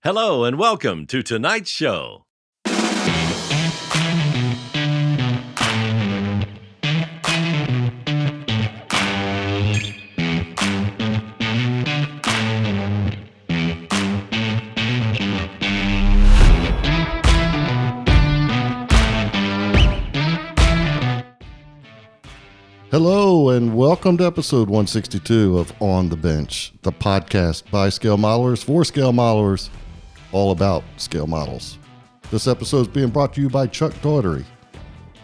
Hello and welcome to tonight's show. Hello and welcome to episode 162 of On the Bench, the podcast by scale modelers for scale modelers, all about scale models. This episode is being brought to you by Chuck Daughtery,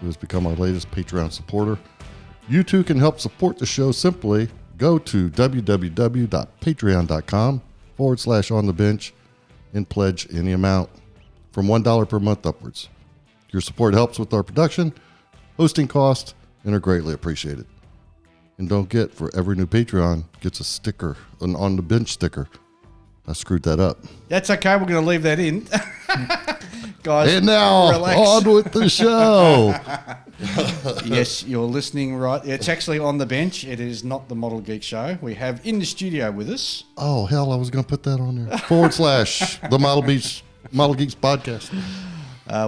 who has become our latest Patreon supporter. You too can help support the show simply. Go to www.patreon.com/on the bench and pledge any amount from $1 per month upwards. Your support helps with our production, hosting costs, and are greatly appreciated. And don't get, for every new Patreon gets a sticker, an On the Bench sticker. I screwed that up. That's okay. We're going to leave that in. Guys, And now, relax. on with the show. Yes, you're listening right. It's actually On the Bench. It is not the Model Geek Show. We have in the studio with us. Oh, hell, I was going to put that on there. / the Model Geeks podcast.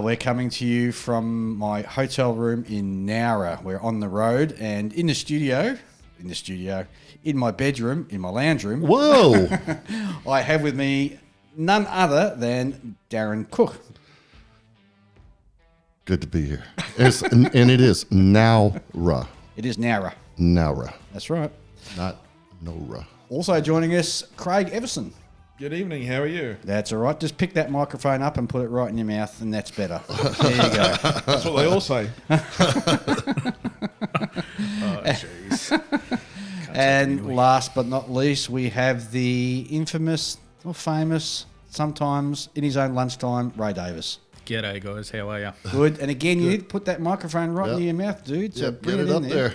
We're coming to you from my hotel room in Nowra. We're on the road and in my bedroom, in my lounge room. Whoa. I have with me none other than Darrin Cook. Good to be here. And it is Nowra. It is Nowra. Nowra. That's right. Not Nowra. Also joining us, Craig Everson. Good evening, how are you? That's all right. Just pick that microphone up and put it right in your mouth, and that's better. There you go. That's what they all say. And last but not least, we have the infamous or famous, sometimes in his own lunchtime, Ray Davis. G'day guys, how are you? Good. And again, you need to put that microphone right Yep. near your mouth, dude. So Yep, bring get it in up there.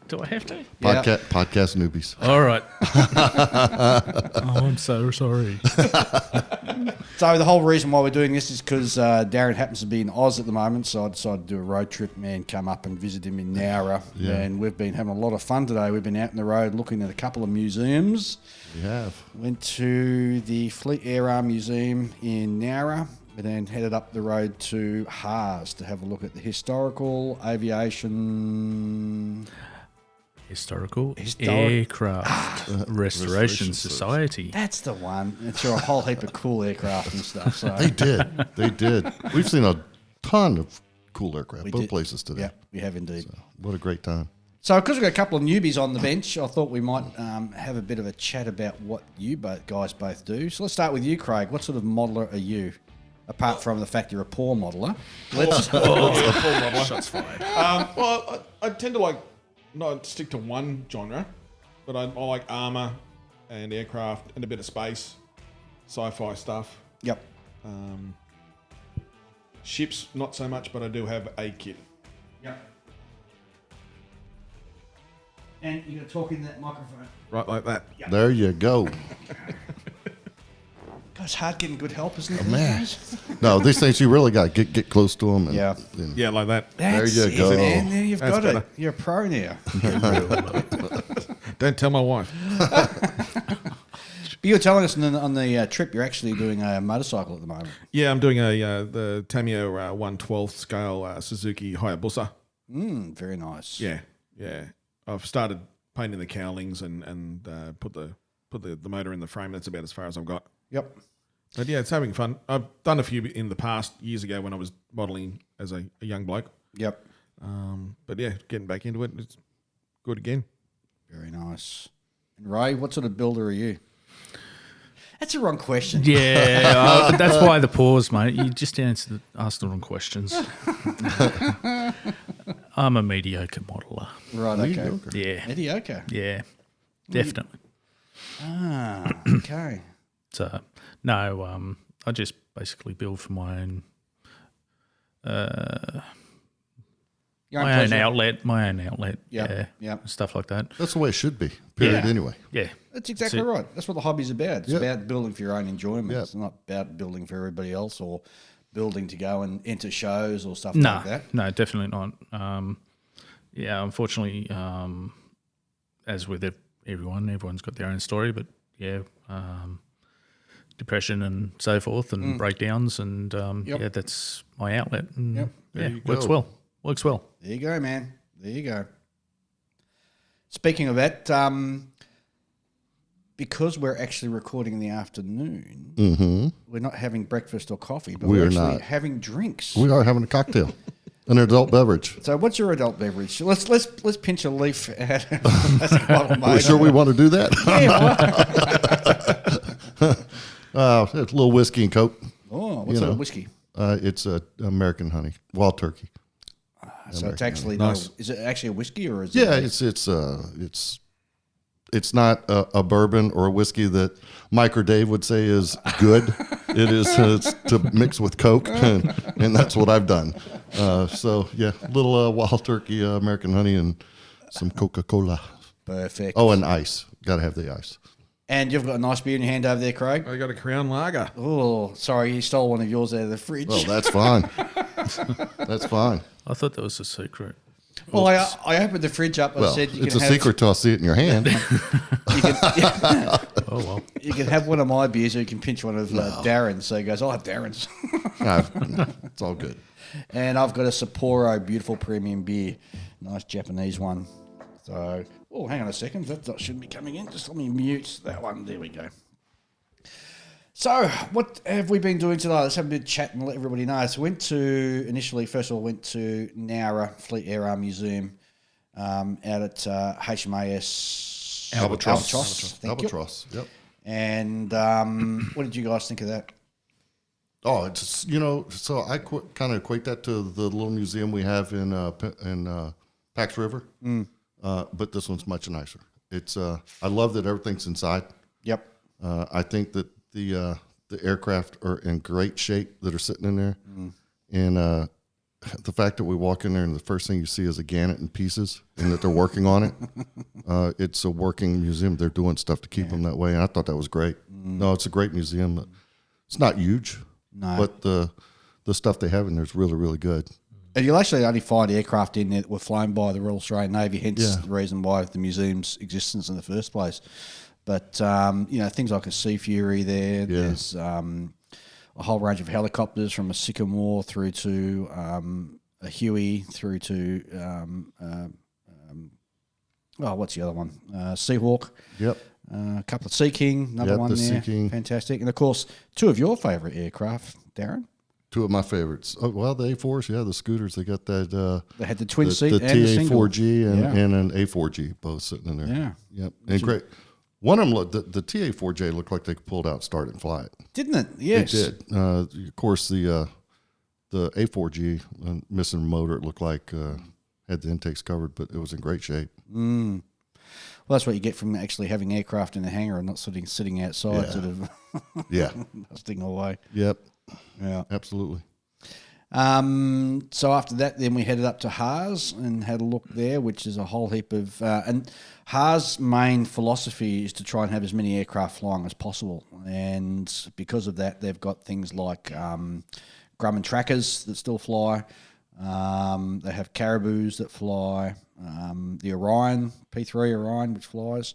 Do I have to? Yeah. Podcast newbies. All right. Oh, I'm so sorry. So the whole reason why we're doing this is because Darrin happens to be in Oz at the moment, so I decided to do a road trip and come up and visit him in Nowra. Yeah. And we've been having a lot of fun today. We've been out in the road looking at a couple of museums. We have. Went to the Fleet Air Arm Museum in Nowra, and then headed up the road to Haas to have a look at the Historical Aviation... Historical Historic- Aircraft Restoration Restoration Society. That's the one. It's a whole heap of cool aircraft and stuff. So They did. We've seen a ton of cool aircraft, We both did. places today. Yeah, we have indeed. What a great time. So because we've got a couple of newbies on the bench, I thought we might have a bit of a chat about what you guys both do. So let's start with you, Craig. What sort of modeller are you? Apart from the fact you're a poor modeller. Let's Shots fired. Well, I tend to not stick to one genre, but I like armor and aircraft and a bit of space, sci-fi stuff. Yep. Ships, not so much, but I do have a kit. Yep. And you're going to talk in that microphone. Right like that. There you go. God, it's hard getting good help, isn't it? Man. No, these things you really got to get close to them. And, Yeah. and- Yeah, like that. That's There you it, go. man. There you've That's got better. it. You're a pro now. Don't tell my wife. You were telling us on the trip you're actually doing a motorcycle at the moment. Yeah, I'm doing the Tamiya 1/12 scale Suzuki Hayabusa. Very nice. Yeah. I've started painting the cowlings and put the motor in the frame. That's about as far as I've got. Yep. But yeah, it's having fun. I've done a few in the past, years ago when I was modelling as a young bloke. Yep. But yeah, getting back into it, it's good again. Very nice. And Ray, what sort of builder are you? That's a wrong question. Yeah, that's why the pause, mate. You just asked the wrong questions. I'm a mediocre modeller. Right, okay. Yeah, Mediocre. yeah, definitely. Okay. So, no, I just basically build for my own Your my own pleasure. outlet, Yep, yeah, yep. stuff like that. That's the way it should be, period, Yeah. anyway. Yeah, That's exactly That's it. right. That's what the hobby's about. It's Yep. about building for your own enjoyment. Yep. It's not about building for everybody else or building to go and enter shows or stuff no, like that. no, definitely not. Yeah, unfortunately, as with everyone's got their own story, but yeah, depression and so forth, and breakdowns, and yeah, that's my outlet. And yeah, works well. Works well. There you go, man. There you go. Speaking of that, because we're actually recording in the afternoon, we're not having breakfast or coffee, but we're actually having drinks. We are having a cocktail, an adult beverage. So, what's your adult beverage? Let's pinch a leaf out of the plastic bottle, mate. Are we sure we want to do that? Yeah, It's a little whiskey and Coke. oh, what's a whiskey? It's American honey, wild turkey. So it's actually Nice. is it actually a whiskey or is Yeah, it? it's not a bourbon or a whiskey that Mike or Dave would say is good. It is it's to mix with Coke, and that's what I've done. So yeah, a little wild turkey, American honey, and some Coca-Cola. Perfect. Oh, and ice. Got to have the ice. And you've got a nice beer in your hand over there, Craig. I got a Crown Lager. Oh, sorry, he stole one of yours out of the fridge. Well, that's fine. That's fine. I thought that was a secret. Well, I opened the fridge up. Well, I said, it's a secret till I see it in your hand. You can, Oh well. you can have one of my beers, or you can pinch one of Darrin's. So he goes, I'll have Darrin's. No, it's all good. And I've got a Sapporo beautiful premium beer, nice Japanese one. So, oh, hang on a second, that shouldn't be coming in. Just let me mute that one. There we go. So, what have we been doing today? Let's have a bit of chat and let everybody know. So, first of all, went to Nowra Fleet Air Arm Museum out at HMAS Albatross. Thank you. Albatross. Yep. And what did you guys think of that? Oh, it's so I kind of equate that to the little museum we have in Pax River, but this one's much nicer. It's I love that everything's inside. Yep. I think that the aircraft are in great shape that are sitting in there, and the fact that we walk in there and the first thing you see is a Gannet in pieces, and that they're working on it. It's a working museum. They're doing stuff to keep them that way, and I thought that was great. No, it's a great museum. It's not huge. No. But the stuff they have in there is really, really good. And you'll actually only find aircraft in there that were flown by the Royal Australian Navy, hence the reason why the museum's existence in the first place. But, things like a Sea Fury there. Yeah. There's a whole range of helicopters from a Sycamore through to a Huey through to, what's the other one? Seahawk. Yep. A couple of Sea King, another one the there. Sea King. Fantastic. And, of course, two of your favourite aircraft, Darrin. Two of my favorites. Oh, well, the A4s, the scooters. They got that. They had the twin seat the and the single. TA4G and an A4G both sitting in there. Yeah. Yep. And great. One of them, the TA4J looked like they could pull it out, start it, and fly it. Didn't it? Yes. It did. Of course, the A4G, missing a motor, it looked like had the intakes covered, but it was in great shape. Well, that's what you get from actually having aircraft in the hangar and not sitting outside, sort of Yeah. rusting away. Yep. Yeah. Absolutely. So after that, then we headed up to Haas and had a look there, which is a whole heap of... and Haas' main philosophy is to try and have as many aircraft flying as possible. And because of that, they've got things like Grumman trackers that still fly. They have Caribous that fly. The Orion, P3 Orion, which flies.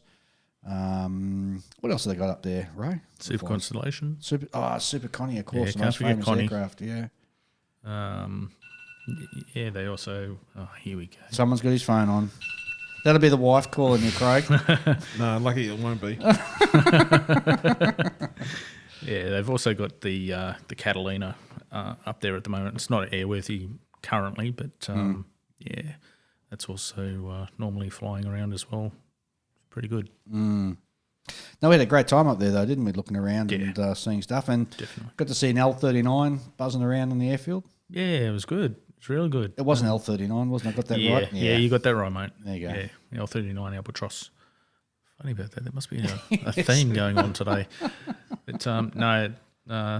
What else have they got up there, Ray? Super Constellation. Super Connie, of course. Yeah, the can't most forget famous Connie. aircraft, yeah. Yeah, they also. Oh, here we go. Someone's got his phone on. That'll be the wife calling you, Craig. No, lucky it won't be. Yeah, they've also got the Catalina up there at the moment. It's not airworthy currently, but yeah, that's also normally flying around as well. Pretty good. No, we had a great time up there, though, didn't we? Looking around and seeing stuff, and Definitely. got to see an L39 buzzing around on the airfield. Yeah, it was good. It's really good. It was an L39, wasn't it? I got that Yeah, right. yeah, you got that right, mate. There you go. Yeah, the L39 Albatross. Funny about that. There must be a theme going on today. But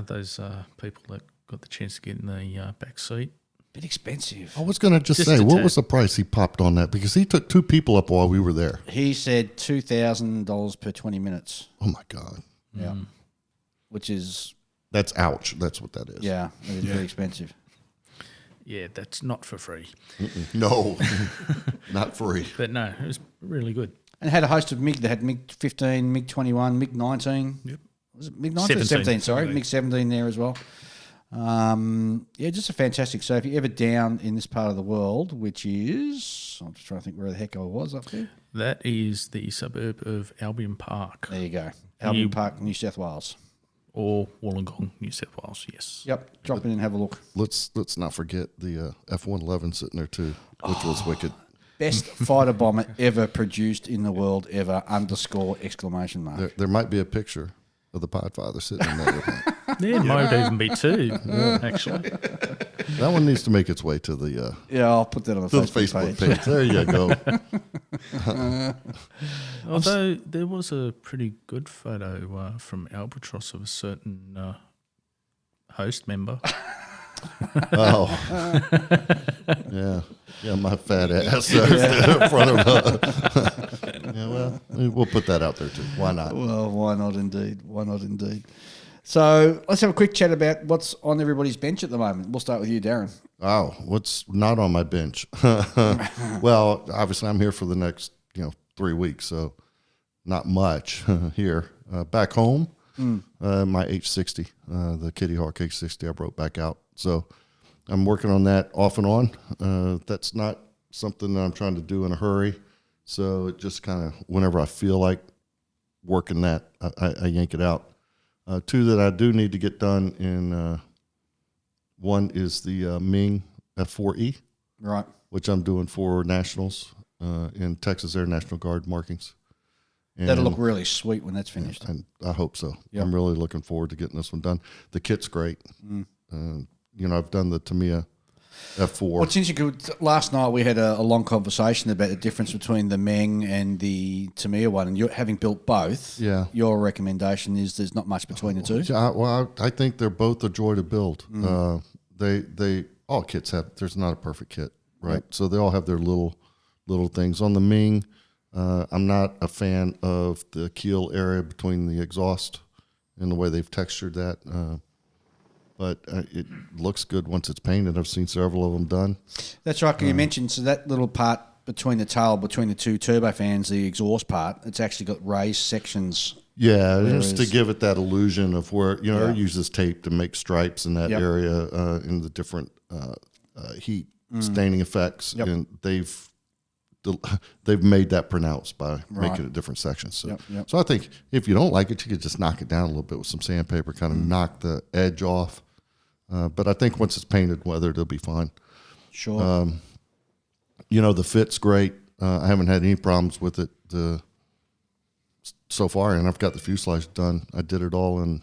those people that got the chance to get in the back seat. Bit expensive. I was going to just say, a what tad. was the price he popped on that? Because he took two people up while we were there. He said $2,000 per 20 minutes. Oh, my God. Yeah. Which is, That's ouch. That's what that is. it is very expensive. Yeah, that's not for free. No, not free. But no, it was really good. And it had a host of MiG. They had MiG-15, MiG-21, MiG-19. Yep. Was it MiG 19? 17, sorry. MiG 17 there as well. Just a fantastic. So if you're ever down in this part of the world, which is, I'm just trying to think where the heck I was up there. That is the suburb of Albion Park. There you go. Albion Park, New South Wales. Or Wollongong, New South Wales, yes. Yep, drop in and have a look. Let's not forget the F-111 sitting there too, which was wicked. Best fighter bomber ever produced in the world ever, !exclamation mark. There might be a picture of the Podfather sitting in that airplane. There might even be two, actually. That one needs to make its way to the I'll put that on the Facebook page. There you go. Although there was a pretty good photo from Albatross of a certain host member. Oh, yeah, my fat ass in front of her. We'll put that out there too. Why not? Well, why not indeed? Why not indeed? So let's have a quick chat about what's on everybody's bench at the moment. We'll start with you, Darrin. Oh, what's not on my bench? Well, obviously I'm here for the next 3 weeks, so not much here. Back home, my H60, the Kitty Hawk H60, I brought back out. So I'm working on that off and on. That's not something that I'm trying to do in a hurry. So it just kind of, whenever I feel like working that, I yank it out. Two that I do need to get done in, one is the Ming F4E, right, which I'm doing for nationals in Texas Air National Guard markings. And that'll look really sweet when that's finished. And I hope so. Yep. I'm really looking forward to getting this one done. The kit's great. I've done the Tamiya F4. What's interesting, last night we had a long conversation about the difference between the Meng and the Tamiya one, and you're having built both. Yeah. Your recommendation is there's not much between the two? I think they're both a joy to build. They all kits have, there's not a perfect kit, right? Yep. So they all have their little things. On the Ming, I'm not a fan of the keel area between the exhaust and the way they've textured that. But it looks good once it's painted. I've seen several of them done. That's right. You mentioned, so that little part between the tail, between the two turbofans, the exhaust part, it's actually got raised sections. Yeah, just to give it that illusion of where, it uses tape to make stripes in that Yep. area in the different heat staining effects. Yep. And they've made that pronounced by making it different sections. So, Yep. so I think if you don't like it, you could just knock it down a little bit with some sandpaper, kind of knock the edge off. But I think once it's painted, weathered, it'll be fine. Sure. The fit's great. I haven't had any problems with it so far, and I've got the fuselage done. I did it all in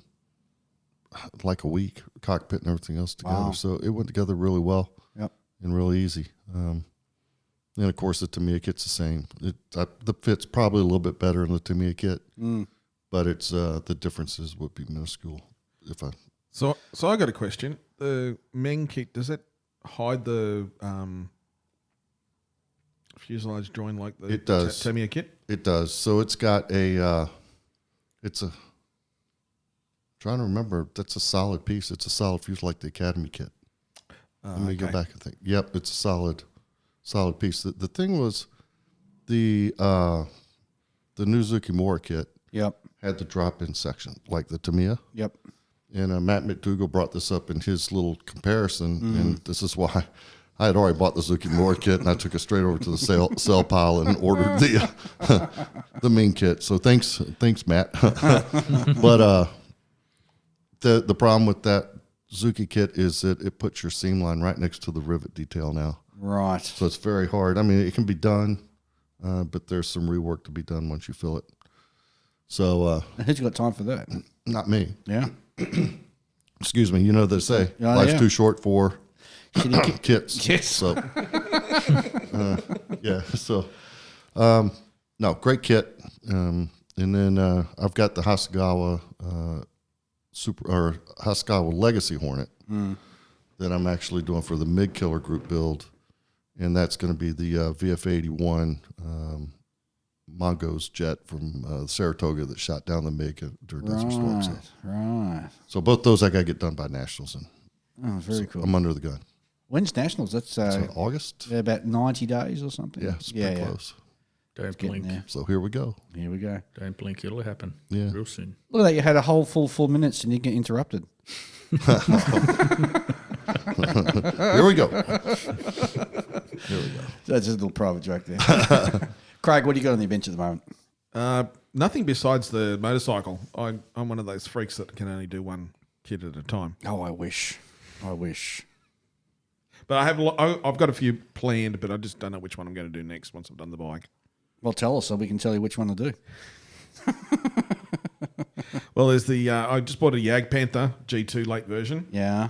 like a week, cockpit and everything else together. Wow. So it went together really well. Yep. And really easy. And of course, the Tamiya kit's the same. The fit's probably a little bit better in the Tamiya kit, but it's the differences would be minuscule. So I got a question. The Meng kit, does it hide the fuselage join like the It does. Tamiya kit? It does. So it's got trying to remember, that's a solid piece. It's a solid fuse like the Academy kit. Let me go back and think. Yep, it's a solid piece. The thing was the new Zukimura kit Yep. had the drop-in section like the Tamiya. Yep. And Matt McDougall brought this up in his little comparison, and this is why I had already bought the Zukimura kit, and I took it straight over to the sale pile and ordered the Ming kit. So thanks, Matt. But the problem with that Zuki kit is that it puts your seam line right next to the rivet detail now. Right. So it's very hard. I mean, it can be done, but there's some rework to be done once you fill it. So Who's got time for that? not me. Yeah. Excuse me. You know they say Yeah, life's yeah. too short for kits. Yes. So yeah. So no, great kit. And then I've got the Hasegawa Hasegawa Legacy Hornet that I'm actually doing for the Mid Killer Group build, and that's going to be the VF-81 Mongo's jet from Saratoga that shot down the MiG during Desert Storm. So. Right. So both those I got to get done by nationals, and Oh, very cool. I'm under the gun. When's nationals? That's So August. about 90 days or something. Yeah, it's pretty close. Don't Getting blink. there. So here we go. Here we go. Don't blink. It'll happen. Yeah. Real soon. Look at that. You had a whole full 4 minutes and you get interrupted. Here we go. That's just a little private joke there. Craig, what do you got on your bench at the moment? Nothing besides the motorcycle. I'm one of those freaks that can only do one kit at a time. Oh, I wish. But I've got a few planned, but I just don't know which one I'm going to do next once I've done the bike. Well, tell us so we can tell you which one to do. Well, there's the I just bought a Jag Panther G2 late version. Yeah.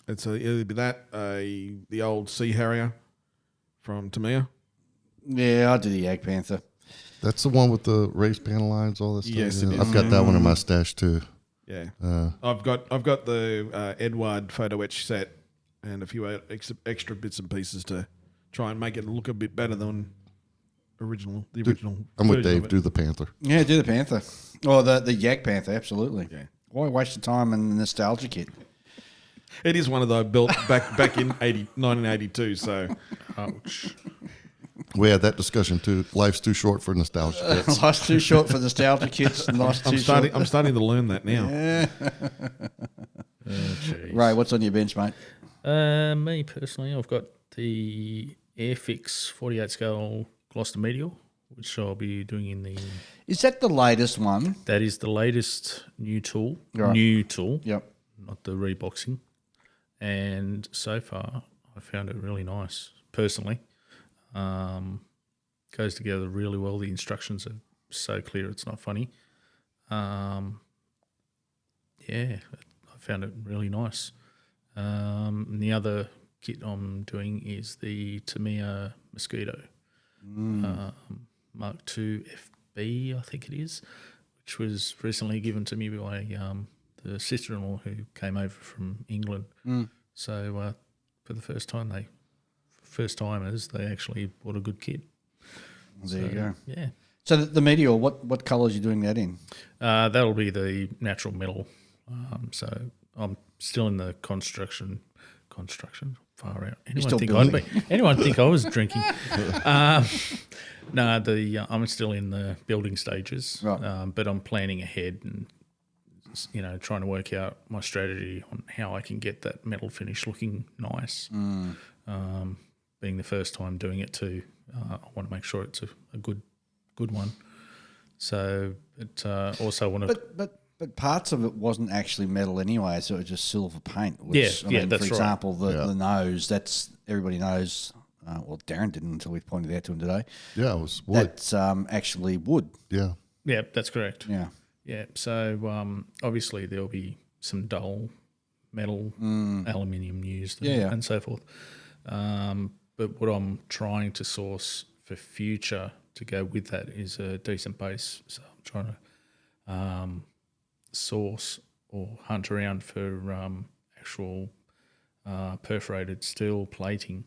It'll be that the old Sea Harrier from Tamiya. Yeah, I do the Ag Panther. That's the one with the raised panel lines, all this stuff. Yes, yeah. it is. I've got that one in my stash too. Yeah, I've got the Edward photo etch set and a few extra bits and pieces to try and make it look a bit better than the original. I'm with version Dave. of it. Do the Panther. Yeah, do the Panther. Or the Yak Panther, absolutely. Yeah. Why waste the time in the nostalgia kit? It is one of those built back in 1982. So Ouch. We had that discussion too. Life's too short for nostalgia kits. Life's too short for nostalgia kits. Life's too short. I'm starting to learn that now. Oh, jeez. Ray, what's on your bench, mate? Me personally, I've got the Airfix 48 scale Gloucester Meteor, which I'll be doing in the. Is that the latest one? That is the latest new tool. Right. New tool, Yep. not the reboxing. And so far, I found it really nice. Personally, goes together really well. The instructions are so clear; it's not funny. Yeah, I found it really nice. And the other kit I'm doing is the Tamiya Mosquito Mark II FB, I think it is, which was recently given to me by the sister-in-law who came over from England. So for the first timers, they actually bought a good kit. There you go. Yeah. So the Meteor, what colours are you doing that in? That'll be the natural metal. So I'm still in the construction. Far out. still building. Anyone think I was drinking? No, I'm still in the building stages. Right. But I'm planning ahead and trying to work out my strategy on how I can get that metal finish looking nice. Being the first time doing it too, I want to make sure it's a good one. So, but also want to. But parts of it wasn't actually metal anyway, so it was just silver paint. Which, Yeah, that's for right. example, the nose, that's everybody knows. Well, Darrin didn't until we pointed out to him today. Yeah, it was wood. That's actually wood. Yeah. Yeah, that's correct. Yeah. Yeah, so obviously there'll be some dull metal, aluminium used and so forth. But what I'm trying to source for future to go with that is a decent base. So I'm trying to source or hunt around for actual perforated steel plating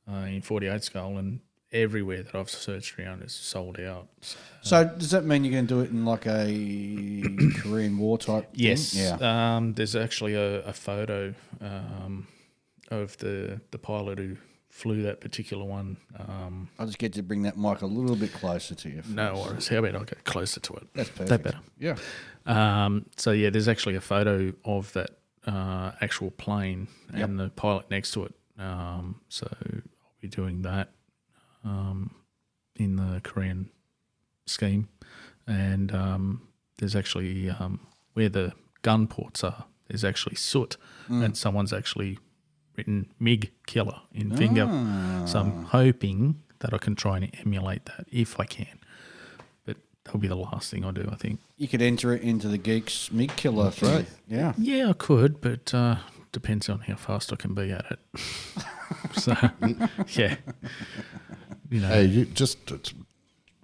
in 48 scale, and everywhere that I've searched around is sold out. So does that mean you're going to do it in like a Korean War type thing? Yes. Yeah. There's actually a photo of the pilot who flew that particular one. I'll just get you to bring that mic a little bit closer to you. No worries. How about I get closer to it? That's perfect. That better. Yeah. So yeah, there's actually a photo of that actual plane and the pilot next to it. So I'll be doing that in the Korean scheme, and there's actually where the gun ports are, there's actually soot, and someone's actually written MiG killer in finger. So I'm hoping that I can try and emulate that if I can. But that'll be the last thing I do, I think. You could enter it into the Geeks MiG killer thing. right. Yeah. Yeah, I could, but depends on how fast I can be at it. So, yeah. Hey, you just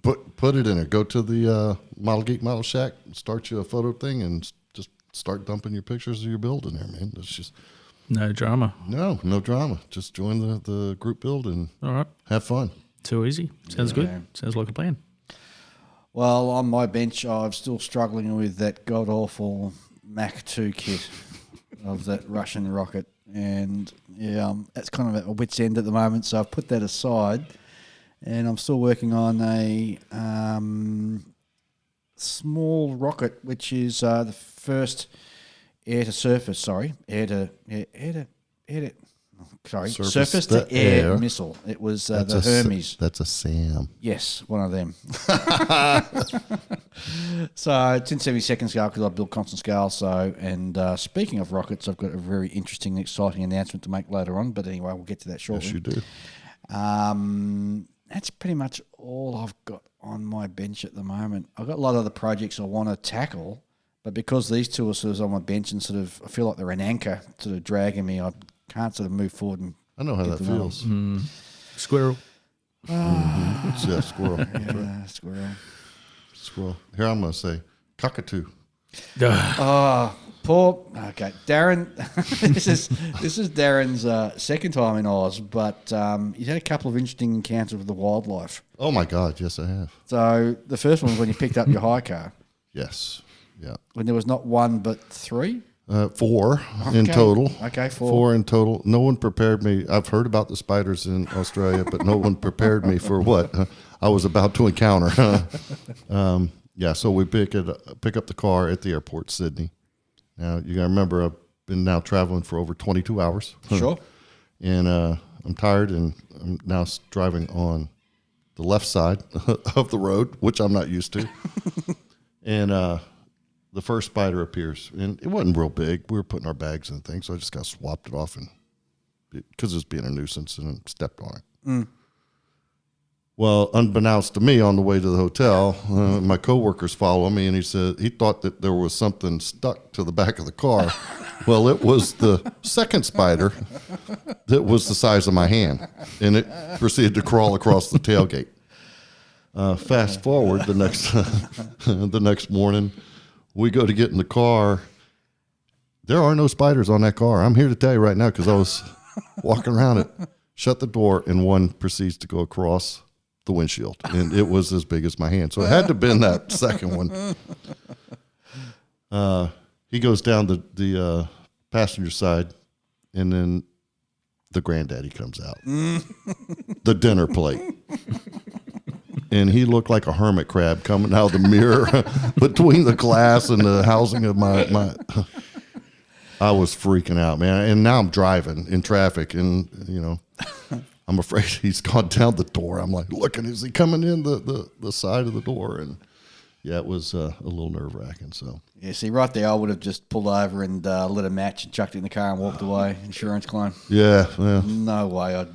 put it in there. Go to the Model Geek Model Shack, start you a photo thing, and just start dumping your pictures of your build in there, man. It's just No drama. no drama. Just join the group build and All right. have fun. Too easy. Sounds good. Sounds like a plan. Well, on my bench, I'm still struggling with that god-awful Mach 2 kit of that Russian rocket. And, yeah, that's kind of at my wit's end at the moment, so I've put that aside. And I'm still working on a small rocket, which is the first surface to air missile. It was the Hermes. That's a SAM. Yes, one of them. So it's in 72nd scale because I build constant scale. So, and speaking of rockets, I've got a very interesting, exciting announcement to make later on. But anyway, we'll get to that shortly. Yes, you do. That's pretty much all I've got on my bench at the moment. I've got a lot of other projects I want to tackle, but because these two are sort of on my bench and sort of I feel like they're an anchor sort of dragging me, I can't sort of move forward. And I know how that feels. Squirrel. Yeah, squirrel. Yeah, Squirrel. Here I'm going to say cockatoo. Poor. Okay, Darrin. this is Darrin's second time in Oz, but he's had a couple of interesting encounters with the wildlife. Oh my God, yes I have. So the first one was when you picked up your high car. Yes. Yeah. When there was not one but three. 4 in total. Okay, 4. 4 in total. No one prepared me. I've heard about the spiders in Australia, but no one prepared me for what I was about to encounter. Yeah, so we pick up the car at the airport, Sydney. Now, you got to remember, I've been now traveling for over 22 hours. Sure. And I'm tired, and I'm now driving on the left side of the road, which I'm not used to. And the first spider appears, and it wasn't real big. We were putting our bags and things, so I just got swapped it off, and because it was being a nuisance, and stepped on it. Well, unbeknownst to me, on the way to the hotel, my coworkers follow me, and he said he thought that there was something stuck to the back of the car. Well, it was the second spider that was the size of my hand, and it proceeded to crawl across the tailgate. Fast forward the next morning, we go to get in the car. There are no spiders on that car. I'm here to tell you right now because I was walking around it. Shut the door, and one proceeds to go across the windshield, and it was as big as my hand. So it had to have been that second one. He goes down the passenger side, and then the granddaddy comes out. The dinner plate. And he looked like a hermit crab coming out of the mirror between the glass and the housing of my I was freaking out, man. And now I'm driving in traffic, and, I'm afraid he's gone down the door. I'm like, looking, is he coming in the side of the door? And yeah, it was a little nerve-wracking. So yeah, see, right there, I would have just pulled over and lit a match and chucked it in the car and walked away. Insurance claim. Yeah. No way.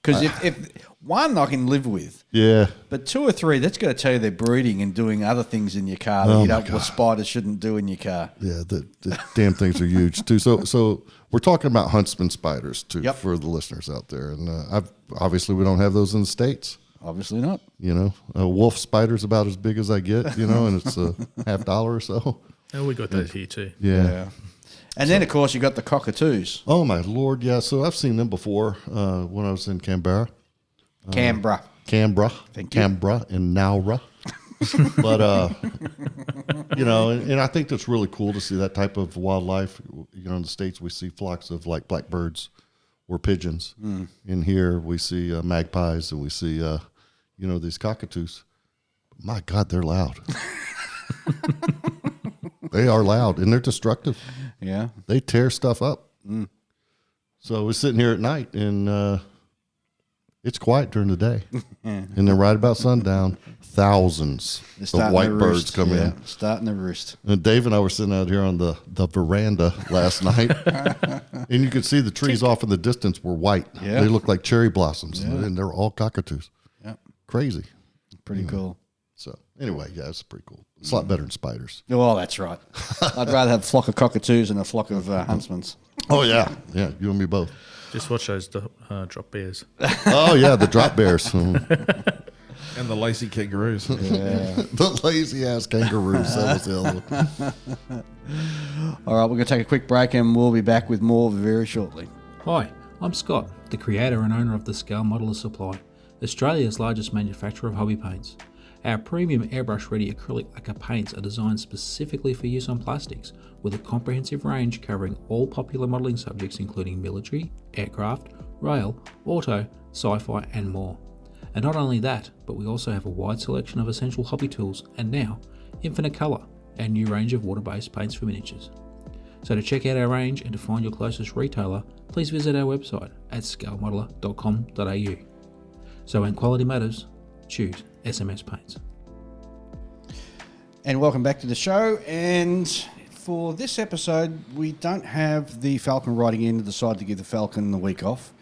Because if one I can live with, yeah, but 2 or 3, that's got to tell you they're breeding and doing other things in your car that what spiders shouldn't do in your car. Yeah, the damn things are huge too. So we're talking about huntsman spiders too, for the listeners out there, and obviously we don't have those in the States. Obviously not. A wolf spider's about as big as I get, and it's $50 or so. Oh, we got those here too. Yeah. And then, of course, you got the cockatoos. Oh, my Lord, yeah. So I've seen them before when I was in Canberra. Canberra. Thank you. Canberra and Nowra. But, and I think that's really cool to see that type of wildlife. In the States, we see flocks of, like, blackbirds or pigeons. In here, we see magpies, and we see, these cockatoos. My God, they're loud. They are loud, and they're destructive. Yeah. They tear stuff up. So we're sitting here at night, and it's quiet during the day. And then right about sundown, thousands of white birds come in. Starting to roost. And Dave and I were sitting out here on the veranda last night, and you could see the trees off in the distance were white. Yeah. They looked like cherry blossoms, and they're all cockatoos. Yeah. Crazy. Pretty cool. So anyway, yeah, it's pretty cool. It's a lot better than spiders. Oh, that's right. I'd rather have a flock of cockatoos than a flock of huntsmans. Oh, yeah. Yeah, you and me both. Just watch those drop bears. Oh, yeah, the drop bears. And the lazy kangaroos. Yeah. The lazy-ass kangaroos. That was the other one. All right, we're going to take a quick break, and we'll be back with more very shortly. Hi, I'm Scott, the creator and owner of the Scale Modeler Supply, Australia's largest manufacturer of hobby paints. Our premium airbrush-ready acrylic lacquer paints are designed specifically for use on plastics, with a comprehensive range covering all popular modelling subjects including military, aircraft, rail, auto, sci-fi and more. And not only that, but we also have a wide selection of essential hobby tools and now Infinite Colour, our new range of water-based paints for miniatures. So to check out our range and to find your closest retailer, please visit our website at scalemodeler.com.au. So when quality matters, choose SMS Paints. And welcome back to the show. And for this episode, we don't have the Falcon writing in to decide to give the Falcon the week off.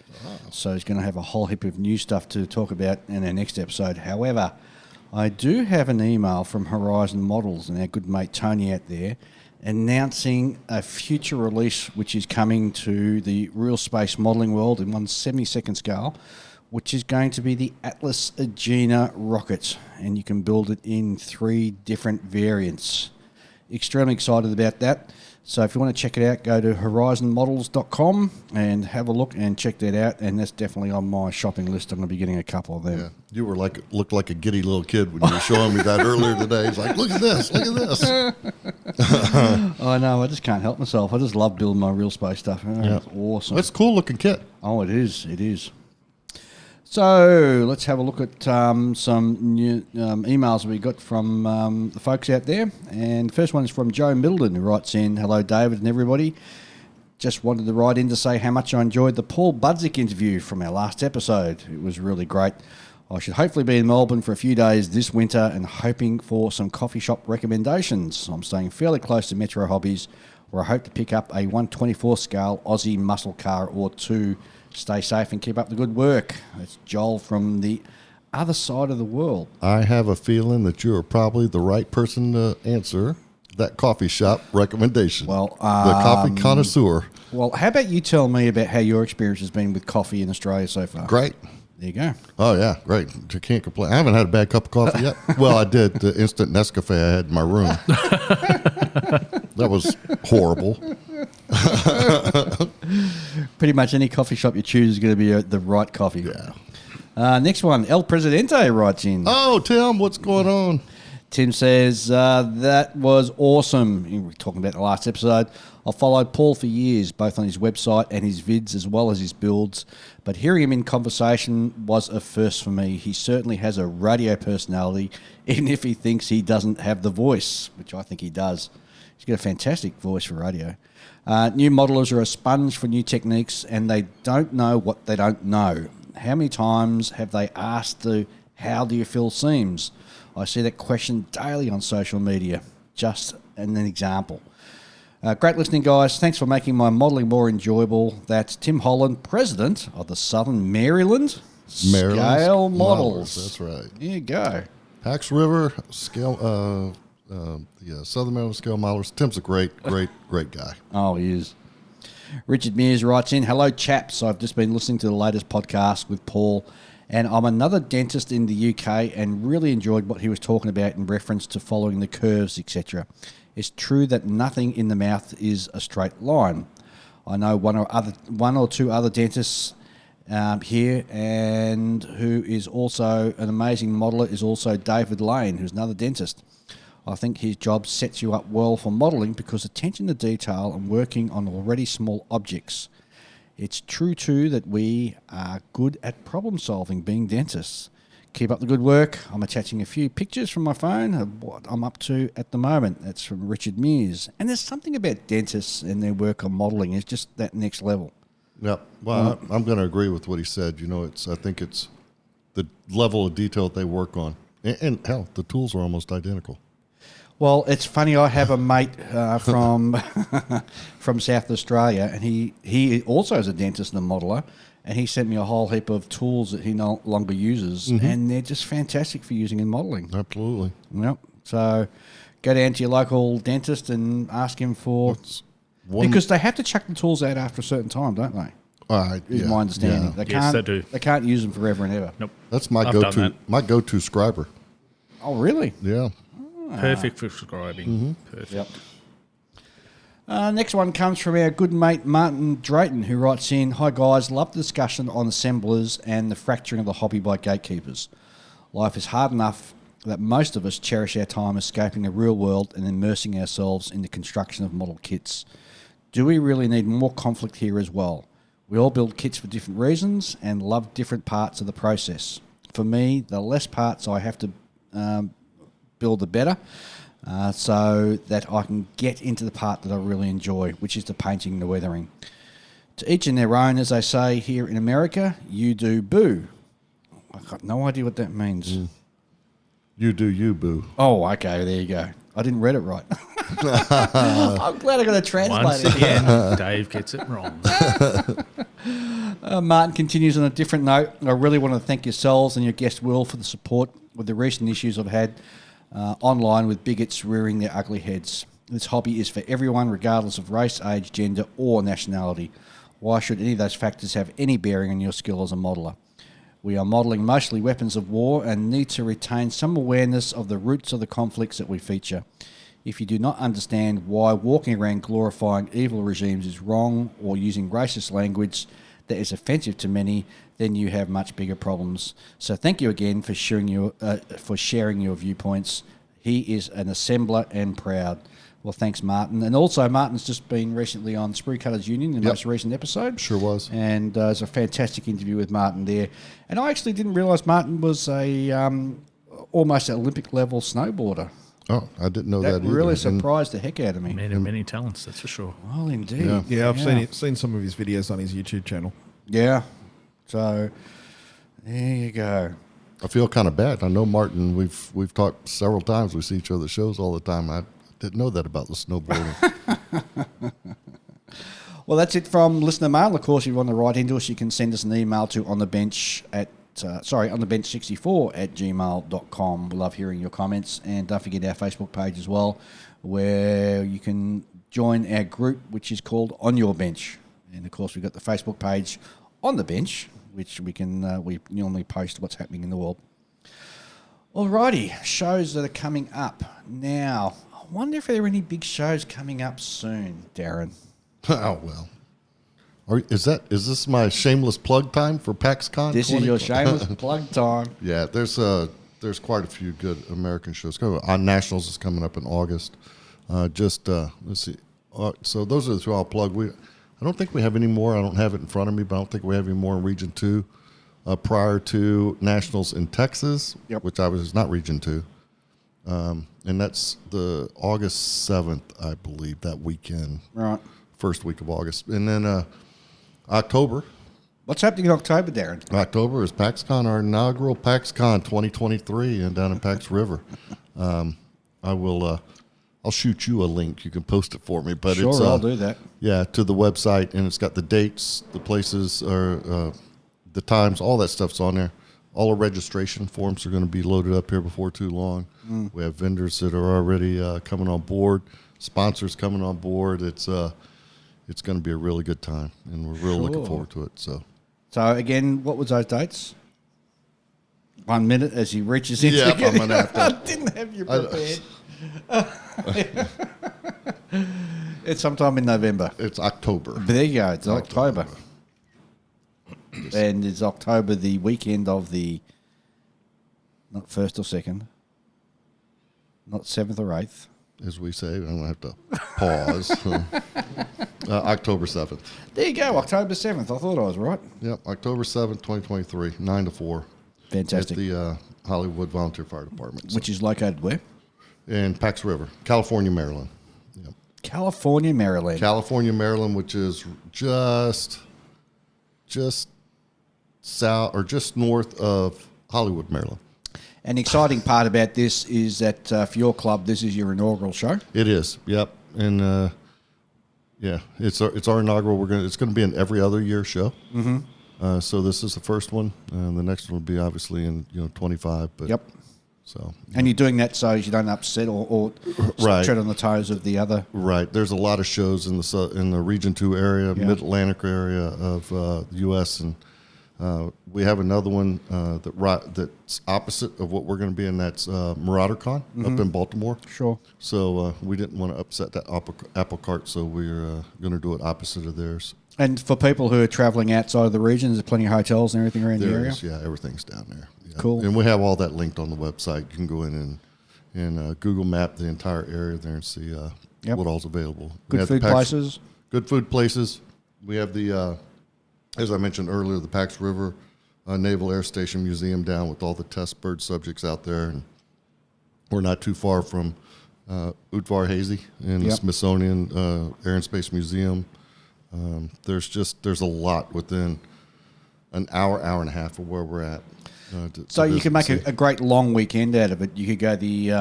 So he's going to have a whole heap of new stuff to talk about in our next episode. However, I do have an email from Horizon Models and our good mate Tony out there announcing a future release which is coming to the real space modelling world in 1/72nd scale, which is going to be the Atlas Agena rocket, and you can build it in 3 different variants. Extremely excited about that. So if you want to check it out, go to horizonmodels.com and have a look and check that out. And that's definitely on my shopping list. I'm going to be getting a couple of them. Yeah, you were looked like a giddy little kid when you were showing me that earlier today. He's like, look at this, look at this. I know, I just can't help myself. I just love building my real space stuff. It's awesome. It's a cool looking kit. Oh, it is. It is. So let's have a look at some new emails we got from the folks out there. And the first one is from Joe Middleton, who writes in, "Hello, David and everybody. Just wanted to write in to say how much I enjoyed the Paul Budzik interview from our last episode. It was really great. I should hopefully be in Melbourne for a few days this winter and hoping for some coffee shop recommendations. I'm staying fairly close to Metro Hobbies, where I hope to pick up a 1/24 scale Aussie muscle car or 2. Stay safe and keep up the good work." That's Joel from the other side of the world. I have a feeling that you are probably the right person to answer that coffee shop recommendation. Well, the coffee connoisseur. Well, how about you tell me about how your experience has been with coffee in Australia so far? Great. There you go. Oh, yeah, great. I can't complain. I haven't had a bad cup of coffee yet. Well, I did. The instant Nescafe I had in my room. That was horrible. Pretty much any coffee shop you choose is going to be the right coffee. Yeah. Next one, El Presidente writes in. Oh, Tim, what's going on? Tim says, that was awesome. We were talking about the last episode. I followed Paul for years, both on his website and his vids as well as his builds. But hearing him in conversation was a first for me. He certainly has a radio personality, even if he thinks he doesn't have the voice, which I think he does. He's got a fantastic voice for radio. New modelers are a sponge for new techniques, and they don't know what they don't know. How many times have they asked how do you fill seams? I see that question daily on social media. Just an example. Great listening, guys. Thanks for making my modelling more enjoyable. That's Tim Holland, President of the Southern Maryland Scale Models. That's right. There you go. Pax River Scale, Southern Maryland Scale Modelers. Tim's a great guy. Oh, he is. Richard Mears writes in, "Hello, chaps. I've just been listening to the latest podcast with Paul, and I'm another dentist in the UK and really enjoyed what he was talking about in reference to following the curves, etc. It's true that nothing in the mouth is a straight line. I know one or two other dentists here, and who is also an amazing modeller is also David Lane, who's another dentist. I think his job sets you up well for modelling because attention to detail and working on already small objects. It's true too that we are good at problem solving being dentists. Keep up the good work. I'm attaching a few pictures from my phone of what I'm up to at the moment." That's from Richard Mears. And there's something about dentists and their work on modelling is just that next level. Yep. Well, I'm going to agree with what he said. You know, I think it's the level of detail that they work on. And hell, the tools are almost identical. Well, it's funny. I have a mate from South Australia, and he also is a dentist and a modeller, and he sent me a whole heap of tools that he no longer uses, and they're just fantastic for using in modelling. Absolutely. Yep. So go down to your local dentist and ask him for... Because they have to chuck the tools out after a certain time, don't they? Is my understanding. Yeah. Yes, they do. They can't use them forever and ever. Nope. That's my I've go-to. done that. My go-to scriber. Oh, really? Yeah. Perfect for scribing. Perfect. Yep. Next one comes from our good mate Martin Drayton, who writes in, "Hi guys, love the discussion on assemblers and the fracturing of the hobby by gatekeepers. Life is hard enough that most of us cherish our time escaping the real world and immersing ourselves in the construction of model kits. Do we really need more conflict here as well? We all build kits for different reasons and love different parts of the process. For me, the less parts I have to build, the better, so that I can get into the part that I really enjoy, which is the painting and the weathering. To each in their own, as they say here in America, you do boo. I've got no idea what that means. You do you, boo. Oh, okay, there you go. I didn't read it right. I'm glad I got to translate Once it. again, Dave gets it wrong. Martin continues on a different note. I really want to thank yourselves and your guest Will for the support with the recent issues I've had online with bigots rearing their ugly heads. This hobby is for everyone, regardless of race, age, gender, or nationality. Why should any of those factors have any bearing on your skill as a modeller? We are modelling mostly weapons of war and need to retain some awareness of the roots of the conflicts that we feature. If you do not understand why walking around glorifying evil regimes is wrong or using racist language that is offensive to many, then you have much bigger problems. So thank you again for sharing your viewpoints. He is an assembler and proud. Well, thanks, Martin. And also, Martin's just been recently on Sprue Cutters Union, the most recent episode. Sure was. And it's a fantastic interview with Martin there. And I actually didn't realise Martin was a almost Olympic level snowboarder. Oh, I didn't know that either. That really surprised the heck out of me. Man of many talents, that's for sure. Well, indeed. Yeah, I've seen some of his videos on his YouTube channel. Yeah. So there you go. I feel kind of bad. I know Martin. We've talked several times. We see each other at shows all the time. I didn't know that about the snowboarding. Well, that's it from listener mail. Of course, if you want to write into us, you can send us an email to onthebench64@gmail.com. We love hearing your comments. And don't forget our Facebook page as well, where you can join our group, which is called On Your Bench. And, of course, we've got the Facebook page On The Bench, which we normally post what's happening in the world. Alrighty, shows that are coming up. Now, I wonder if there are any big shows coming up soon, Darrin. Oh, well. Is this my shameless plug time for PAXCon? This is your shameless plug time. Yeah, there's quite a few good American shows coming. Nationals is coming up in August. Let's see. So those are the two I'll plug. I don't think we have any more. I don't have it in front of me, but I don't think we have any more in Region 2 prior to Nationals in Texas, which I was not Region 2. And that's the August 7th, I believe, that weekend. Right. First week of August. And then October. What's happening in October, Darrin? October is PAXCon, our inaugural PAXCon 2023 and down in Pax River. I'll shoot you a link. You can post it for me. But sure, I'll do that. Yeah, to the website, and it's got the dates, the places, or the times, all that stuff's on there. All the registration forms are going to be loaded up here before too long. We have vendors that are already coming on board, sponsors coming on board. It's going to be a really good time, and we're really looking forward to it. So again, what was those dates? 1 minute as he reaches into I'm going to have to. I didn't have you prepared. It's sometime in November. It's October. But there you go. It's October. And it's October, the weekend of the, not 1st or 2nd, not 7th or 8th. As we say, I'm going to have to pause. October 7th. There you go, October 7th. I thought I was right. Yep, October 7th, 2023, 9 to 4. Fantastic. At the Hollywood Volunteer Fire Department. Which is located where? In Pax River, California, Maryland. Yep. California, Maryland. California, Maryland, which is just south or just north of Hollywood, Maryland. An exciting part about this is that for your club, this is your inaugural show. It is, yep, and it's our inaugural. It's going to be an every other year show. Mm-hmm. So this is the first one, and the next one will be obviously in 25. But yep. So and you're doing that so you don't upset or right. tread on the toes of the other. Right. There's a lot of shows in the Region 2 area, Mid Atlantic area of the U.S. and. We have another one that's opposite of what we're going to be in. That's MarauderCon up in Baltimore. Sure. So we didn't want to upset that apple cart, so we're going to do it opposite of theirs. And for people who are traveling outside of the region, there's plenty of hotels and everything around the area? Yeah, everything's down there. Yeah. Cool. And we have all that linked on the website. You can go in and Google map the entire area there and see what all's available. Good food places? Good food places. We have the... as I mentioned earlier, the Pax River Naval Air Station Museum down with all the test bird subjects out there. And we're not too far from Udvar Hazy in the Smithsonian Air and Space Museum. There's a lot within an hour and a half of where we're at. So you can make a great long weekend out of it. You could go the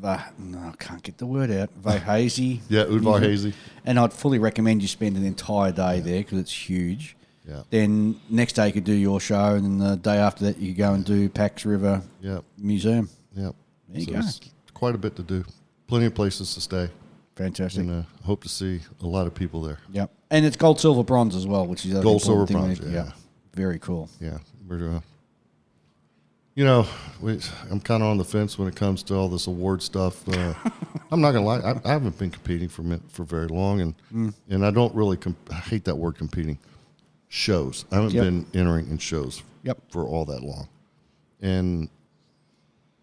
I can't get the word out. Hazy. Yeah, Udvar Hazy. And I'd fully recommend you spend an entire day there because it's huge. Yeah. Then next day you could do your show, and then the day after that you could go and do Pax River Museum. Yep. There you go. It's quite a bit to do. Plenty of places to stay. Fantastic. And hope to see a lot of people there. Yep. And it's gold, silver, bronze as well, which is the gold, silver, important bronze. thing. Yeah. Very cool. Yeah. We're I'm kind of on the fence when it comes to all this award stuff. I'm not gonna lie, I haven't been competing for very long, and I don't really I hate that word competing. Shows. I haven't been entering in shows for all that long, and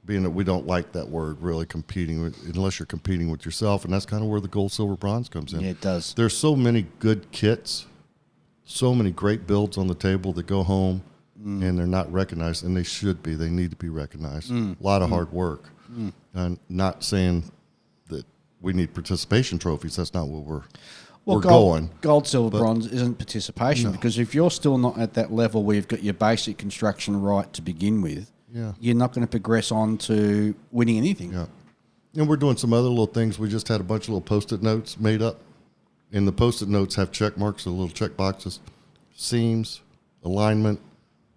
being that we don't like that word really competing unless you're competing with yourself, and that's kind of where the gold, silver, bronze comes in. Yeah, it does. There's so many good kits, so many great builds on the table that go home. And they're not recognized, and they should be. They need to be recognized. A lot of hard work. And not saying that we need participation trophies. That's not what we're going. Gold, silver, bronze isn't participation because if you're still not at that level where you've got your basic construction right to begin with, you're not going to progress on to winning anything. Yeah. And we're doing some other little things. We just had a bunch of little Post-it notes made up, and the Post-it notes have check marks, the little check boxes, seams, alignment,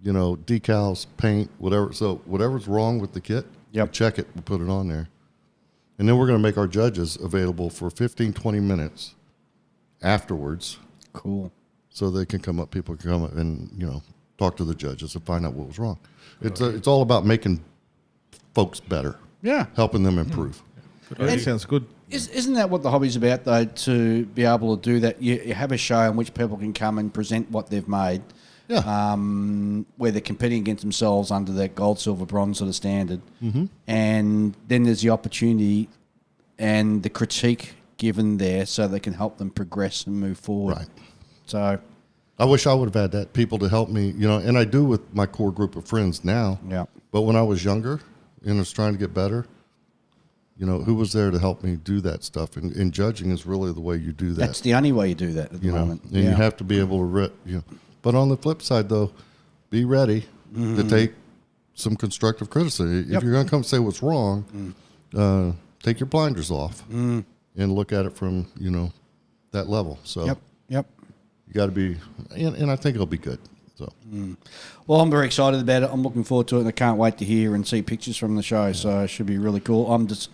decals, paint, whatever. So whatever's wrong with the kit, we check it, we put it on there. And then we're going to make our judges available for 15, 20 minutes afterwards. Cool. So they can come up, people can come up and, talk to the judges and find out what was wrong. It's all about making folks better. Yeah. Helping them improve. That sounds good. Isn't that what the hobby's about, though, to be able to do that? You have a show in which people can come and present what they've made. Yeah. Where they're competing against themselves under that gold, silver, bronze sort of standard. Mm-hmm. And then there's the opportunity and the critique given there so they can help them progress and move forward. Right. So I wish I would have had that, people to help me, and I do with my core group of friends now. Yeah. But when I was younger and was trying to get better, who was there to help me do that stuff? And judging is really the way you do that. That's the only way you do that at the moment. And you have to be able to, But on the flip side, though, be ready to take some constructive criticism. If you're going to come say what's wrong, take your blinders off and look at it from, that level. So Yep. you got to be, and I think it'll be good. So, Well, I'm very excited about it. I'm looking forward to it, and I can't wait to hear and see pictures from the show. So it should be really cool. I'm just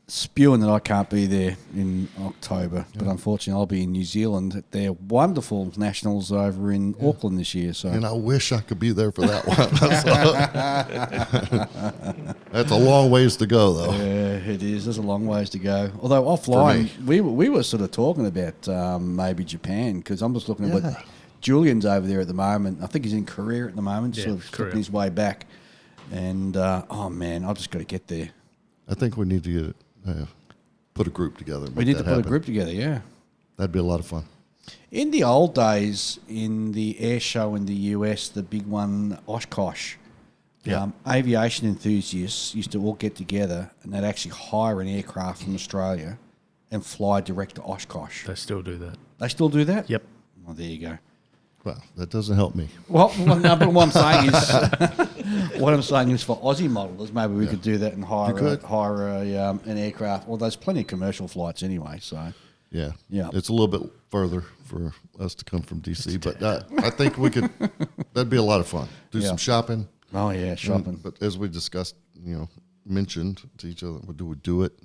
spewing that I can't be there in October, but unfortunately I'll be in New Zealand at their wonderful nationals over in Auckland this year. So, and I wish I could be there for that one. That's a long ways to go, though. Yeah, it is. There's a long ways to go. Although offline, we were sort of talking about maybe Japan, because I'm just looking at what Julian's over there at the moment. I think he's in Korea at the moment, sort of flipping his way back. And oh man, I've just got to get there. I think we need to get it. Put a group together. We need to put a group together, yeah. That'd be a lot of fun. In the old days, in the air show in the US, the big one, Oshkosh, aviation enthusiasts used to all get together and they'd actually hire an aircraft from Australia and fly direct to Oshkosh. They still do that. They still do that? Yep. Well, there you go. Well, that doesn't help me. Well, no, but what I'm saying is, for Aussie modelers, maybe we could do that and hire an aircraft. Well, there's plenty of commercial flights anyway. So yeah, Yeah. it's a little bit further for us to come from DC, but I think we could. That'd be a lot of fun. Do some shopping. Oh yeah, shopping. But as we discussed, mentioned to each other, would we do it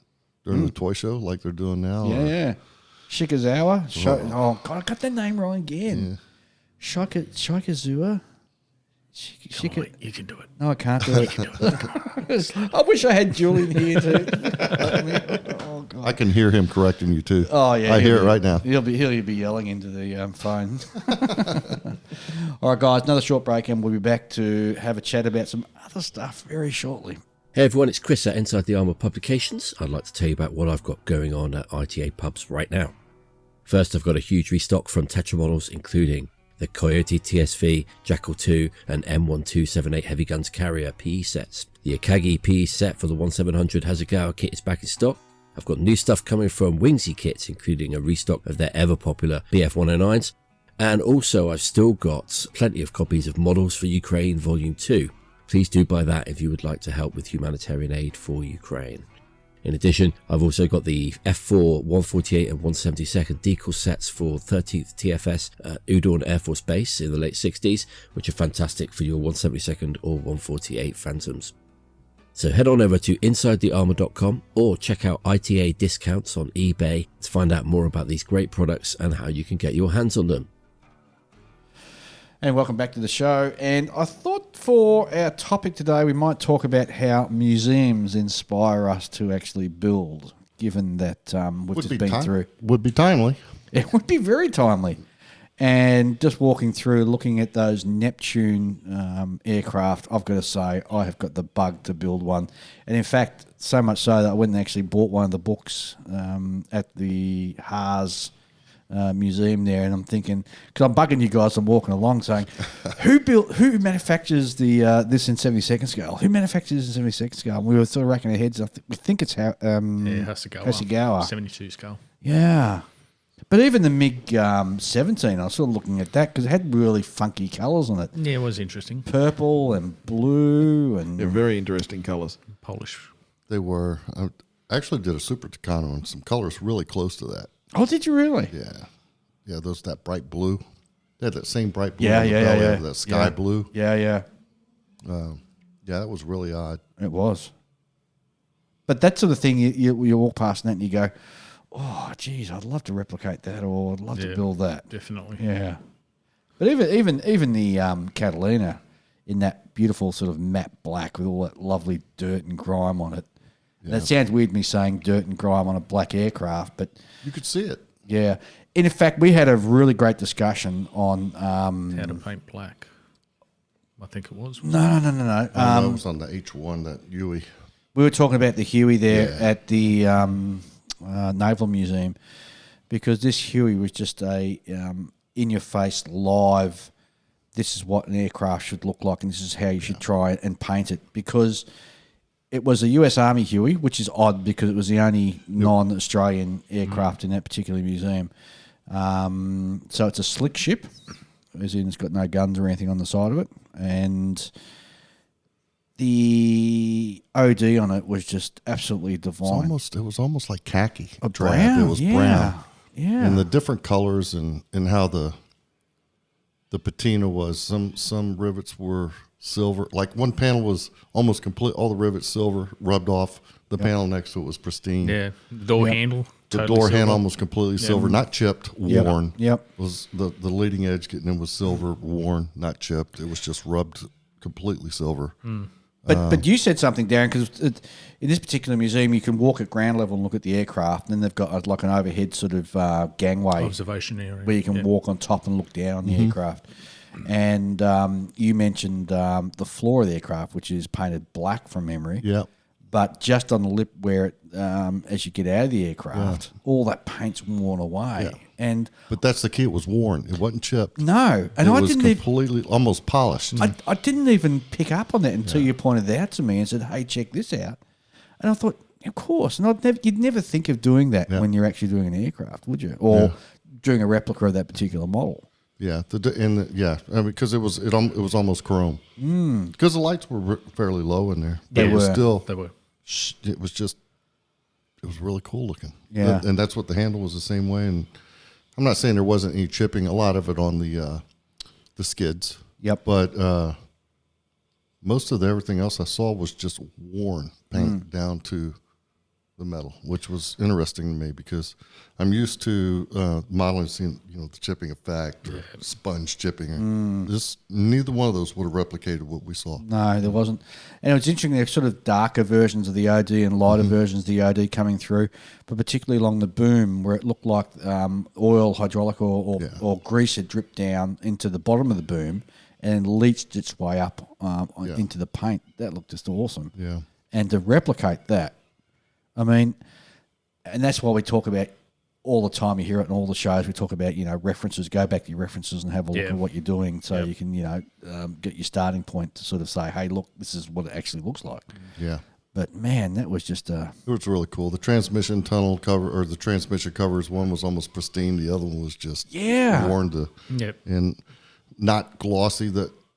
during the toy show like they're doing now? Yeah. Shikazawa. Oh God, I got that name wrong again. Yeah. Shikazua. Come on, you can do it. No, I can't do it. I wish I had Julian here too. Oh God. I can hear him correcting you too. Oh yeah, I hear it right now. He'll be yelling into the phone. All right, guys, another short break, and we'll be back to have a chat about some other stuff very shortly. Hey everyone, it's Chris at Inside the Armour Publications. I'd like to tell you about what I've got going on at ITA pubs right now. First, I've got a huge restock from Tetra models, including the Coyote TSV, Jackal 2 and M1278 Heavy Guns Carrier PE sets. The Akagi PE set for the 1700 Hasegawa kit is back in stock. I've got new stuff coming from Wingsy kits, including a restock of their ever popular BF109s. And also I've still got plenty of copies of Models for Ukraine Volume 2. Please do buy that if you would like to help with humanitarian aid for Ukraine. In addition, I've also got the F4, 148 and 172nd decal sets for 13th TFS at Udon Air Force Base in the late 60s, which are fantastic for your 172nd or 148 Phantoms. So head on over to InsideTheArmor.com or check out ITA discounts on eBay to find out more about these great products and how you can get your hands on them. And welcome back to the show. And I thought for our topic today, we might talk about how museums inspire us to actually build, given that we've just been through. Would be timely. It would be very timely. And just walking through, looking at those Neptune aircraft, I've got to say, I have got the bug to build one. And in fact, so much so that I went and actually bought one of the books at the Haas museum there, and I'm thinking, because I'm bugging you guys, I'm walking along saying, who manufactures the this in 72nd scale? Who manufactures this in 72nd scale? And we were sort of racking our heads. We think it's Hasegawa. 72 scale. Yeah. But even the MiG-17, I was sort of looking at that because it had really funky colours on it. Yeah, it was interesting. Purple and blue. And They're very interesting colours. Polish. They were. I actually did a Super Tucano on some colors really close to that. Oh, did you really? Yeah. Yeah, that bright blue. They had that same bright blue. Yeah, on the yeah, belly yeah. of that sky blue. Yeah, yeah. Yeah, that was really odd. It was. But that sort of thing, you walk past that and you go, oh, geez, I'd love to replicate that, or I'd love to build that. Definitely. Yeah. But even the Catalina in that beautiful sort of matte black with all that lovely dirt and grime on it. Yeah. That sounds weird, me saying dirt and grime on a black aircraft, but you could see it. Yeah. In fact, we had a really great discussion on how to paint black. I think it was. No. It was on the H1, that Huey. We were talking about the Huey there at the Naval Museum, because this Huey was just a in-your-face live, this is what an aircraft should look like and this is how you should try it and paint it, because it was a US Army Huey, which is odd because it was the only non-Australian aircraft in that particular museum. So it's a slick ship, as in it's got no guns or anything on the side of it. And the OD on it was just absolutely divine. It was almost like khaki. Brown. It was brown. Yeah. And the different colors and how the patina was. Some rivets were silver. Like one panel was almost complete, all the rivets silver, rubbed off. The panel next to it was pristine. Yeah, the door handle. The Totally door silver. handle almost completely silver, not chipped, worn. Yep. Was the leading edge getting in was silver, worn, not chipped. It was just rubbed completely silver. But you said something, Darren, because in this particular museum, you can walk at ground level and look at the aircraft, and then they've got like an overhead sort of gangway Observation area. where you can walk on top and look down on the aircraft. And you mentioned the floor of the aircraft, which is painted black from memory. Yeah. But just on the lip where it, as you get out of the aircraft, all that paint's worn away. Yeah. But that's the key. It was worn. It wasn't chipped. No. And it I was didn't completely, almost polished. I didn't even pick up on that until you pointed that out to me and said, hey, check this out. And I thought, of course. And you'd never think of doing that when you're actually doing an aircraft, would you? Or doing a replica of that particular model. Yeah, because it was almost chrome. Because the lights were fairly low in there. They were. They were. It was really cool looking. Yeah, and that's what the handle was the same way. And I'm not saying there wasn't any chipping. A lot of it on the skids. Yep. But most of everything else I saw was just worn paint down to the metal, which was interesting to me because I'm used to modeling, seeing the chipping effect or sponge chipping. Neither one of those would have replicated what we saw. No, there wasn't. And it was interesting. There's sort of darker versions of the OD and lighter versions of the OD coming through, but particularly along the boom where it looked like oil, hydraulic or grease had dripped down into the bottom of the boom and leached its way up into the paint. That looked just awesome. Yeah. And to replicate that, I mean, and that's why we talk about all the time you hear it in all the shows. We talk about, references. Go back to your references and have a look at what you're doing, so you can, get your starting point to sort of say, hey, look, this is what it actually looks like. Yeah. But man, that was just It was really cool. The transmission tunnel cover, or the transmission covers, one was almost pristine. The other one was just worn to, and not glossy.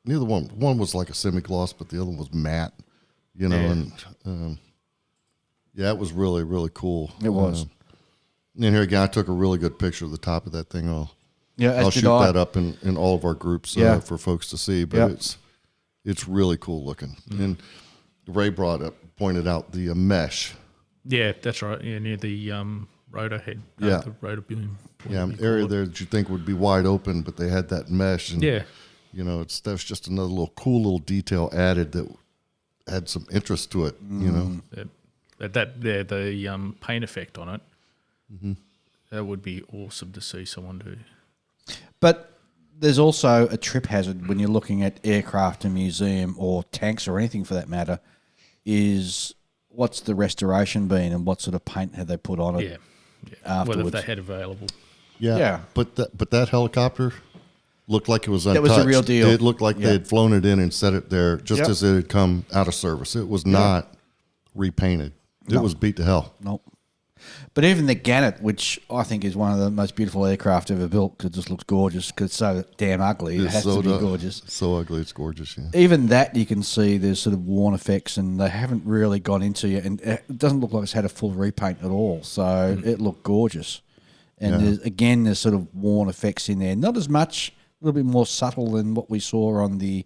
Neither one was like a semi-gloss, but the other one was matte. And it was really, really cool. It was. And here again, I took a really good picture of the top of that thing. I'll shoot that up in all of our groups for folks to see. But it's really cool looking. And Ray pointed out the mesh. Yeah, that's right. Yeah, near the rotor head. The rotor boom. Area there that you think would be wide open, but they had that mesh. And, that's just another cool little detail added that had some interest to it. The paint effect on it. Mm-hmm. That would be awesome to see someone do. But there's also a trip hazard when you're looking at aircraft in a museum or tanks or anything for that matter, is what's the restoration been and what sort of paint have they put on it afterwards. Whether they had available. Yeah. But that helicopter looked like it was untouched. That was the real deal. It looked like they had flown it in and set it there just as it had come out of service. It was not repainted. It was beat to hell. Nope. But even the Gannet, which I think is one of the most beautiful aircraft ever built, because it just looks gorgeous, because it's so damn ugly. It has to be gorgeous. So ugly, it's gorgeous, yeah. Even that, you can see there's sort of worn effects, and they haven't really gone into it. And it doesn't look like it's had a full repaint at all. So it looked gorgeous. And there's sort of worn effects in there. Not as much, a little bit more subtle than what we saw on the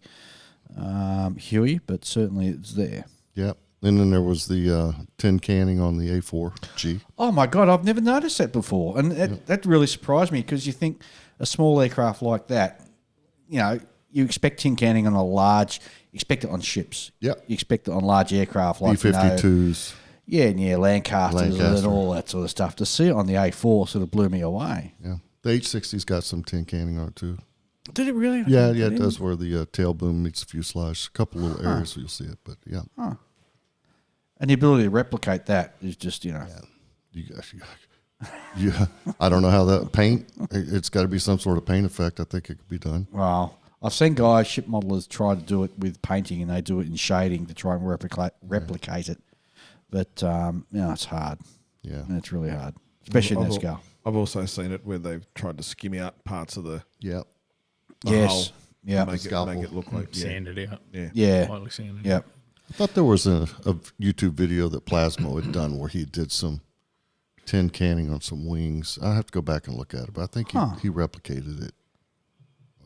Huey, but certainly it's there. Yeah. And then there was the tin canning on the A4G. Oh, my God, I've never noticed that before. And that really surprised me, because you think a small aircraft like that, you expect tin canning on you expect it on ships. Yeah. You expect it on large aircraft like B-52s. Lancasters and all that sort of stuff. To see it on the A4 sort of blew me away. Yeah. The H-60's got some tin canning on it, too. Did it really? Yeah, it does, where the tail boom meets the fuselage. A couple little areas where you'll see it, but yeah. Huh. And the ability to replicate that is just, Yeah. I don't know how that paint, it's got to be some sort of paint effect. I think it could be done. Well, I've seen guys, ship modelers, try to do it with painting, and they do it in shading to try and replicate it. But, it's hard. Yeah. And it's really hard, especially in that scale. I've also seen it where they've tried to skim out parts of the hull. Yeah. Make it look like sand it out. Yeah. Lightly sand it Yeah. out. I thought there was a YouTube video that Plasmo had done where he did some tin canning on some wings. I have to go back and look at it, but I think he replicated it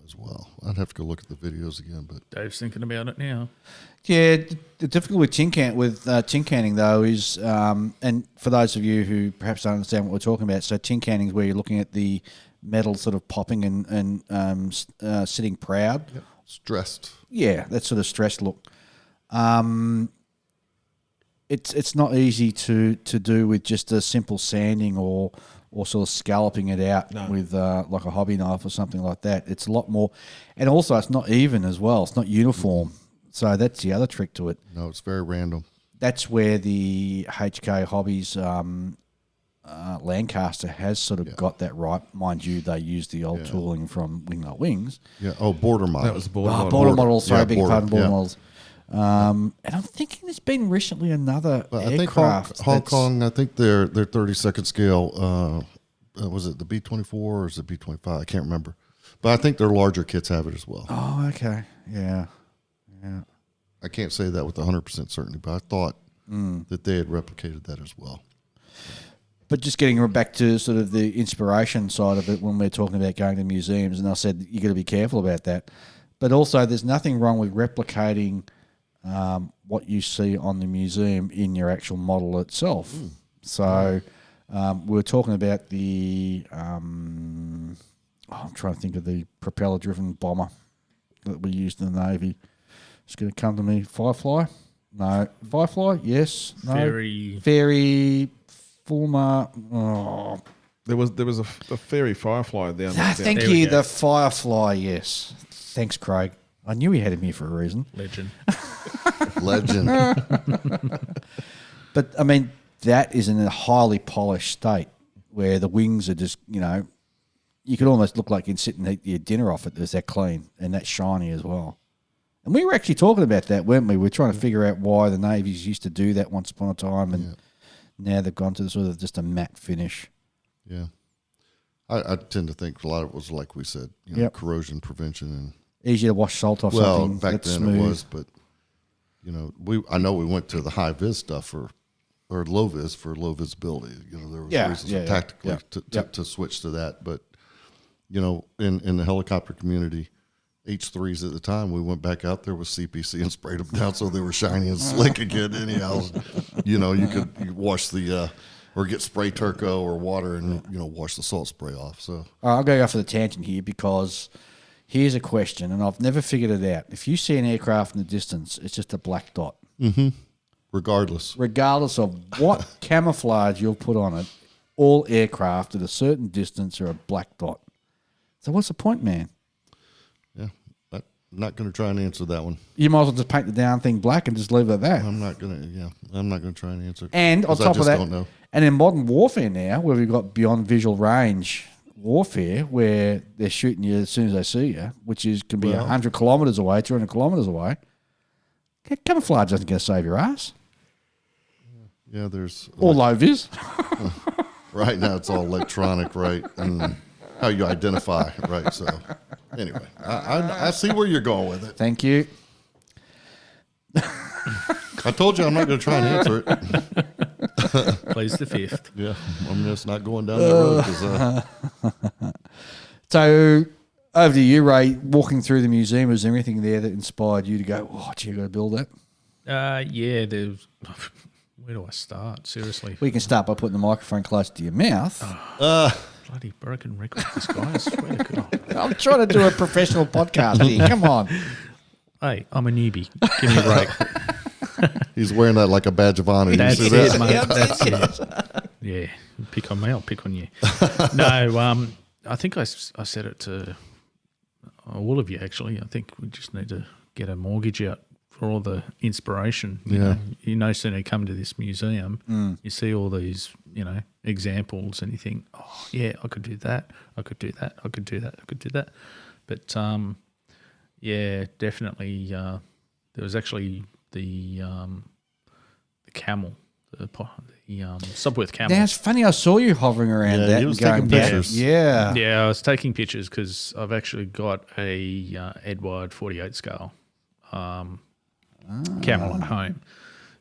as well. I'd have to go look at the videos again. But Dave's thinking about it now. Yeah, the difficulty with tin canning though is, and for those of you who perhaps don't understand what we're talking about, so tin canning is where you're looking at the metal sort of popping and sitting proud. Yep. Stressed. Yeah, that sort of stressed look. It's not easy to do with just a simple sanding or sort of scalloping it out with like a hobby knife or something like that. It's a lot more, and also it's not even as well. It's not uniform, so that's the other trick to it. No, it's very random. That's where the HK Hobbies Lancaster has sort of got that right. Mind you, they use the old tooling from Wingnut Wings. Yeah. Oh, border model. That was the border model. Border models. Sorry, big pardon, border yeah. models. And I'm thinking there's been recently another aircraft. I think Hong Kong, I think their 32nd scale, was it the B-24 or is it B-25? I can't remember. But I think their larger kits have it as well. Oh, okay. Yeah. I can't say that with 100% certainty, but I thought that they had replicated that as well. But just getting back to sort of the inspiration side of it when we're talking about going to museums, and I said you got to be careful about that. But also there's nothing wrong with replicating what you see on the museum in your actual model itself. So we were talking about the, I'm trying to think of the propeller-driven bomber that we used in the Navy. It's going to come to me. Firefly? No. Firefly? Yes. No. Fairy. Fulmer. Oh. There was a fairy Firefly down there. Thank you. The Firefly, yes. Thanks, Craig. I knew he had him here for a reason. Legend. But, I mean, that is in a highly polished state. where the wings are just, you could almost look like you'd sit and eat your dinner off it. It's that clean and that shiny as well. And we were actually talking about that, weren't we? We're trying to figure out why the navies used to do that once upon a time, and now they've gone to sort of just a matte finish. Yeah. I tend to think a lot of it was, like we said, corrosion prevention and easier to wash salt off well, something. back that's then smooth. it was, but I know we went to the high vis stuff or low vis for low visibility. There was reasons tactically to switch to that, but in the helicopter community, H3s at the time, we went back out there with CPC and sprayed them down so they were shiny and slick again. Anyhow, you could wash the or get spray turco or water and wash the salt spray off. So All right, I'll go off the tangent here because here's a question, and I've never figured it out. If you see an aircraft in the distance, it's just a black dot. Mm-hmm. Regardless of what camouflage you'll put on it, all aircraft at a certain distance are a black dot. So what's the point, man? Yeah, I'm not going to try and answer that one. You might as well just paint the down thing black and just leave it at that. I'm not going to try and answer. And on top of that, don't know. And in modern warfare now, where we've got beyond visual range warfare, where they're shooting you as soon as they see you, which can be 100 kilometres away, 200 kilometres away, camouflage isn't going to save your ass. Yeah, there's... Or low vis. Right now it's all electronic, right? And how you identify, right? So anyway, I see where you're going with it. Thank you. I told you I'm not going to try and answer it. Please the fifth. Yeah, I'm just not going down that road. So over to you, Ray. Walking through the museum, was there anything there that inspired you to go, oh, gee, I got to build that? Yeah, there's... Where do I start? Seriously. We can start by putting the microphone close to your mouth. Bloody broken record, this guy. I swear to God. I'm trying to do a professional podcast here. Come on. Hey, I'm a newbie. Give me a break. He's wearing that like a badge of honor. That's you see it, that? mate. That's it. Yeah. You pick on me, I'll pick on you. No, I think I said it to all of you, actually. I think we just need to get a mortgage out for all the inspiration. You no sooner come to this museum, you see all these, examples, and you think, oh yeah, I could do that, I could do that, I could do that, I could do that. But yeah, definitely. There was actually the camel, the Subworth camel. Now it's funny. I saw you hovering around that. He was and taking going, pictures. Yeah. Yeah, I was taking pictures because I've actually got a Edward 48 scale camel at home.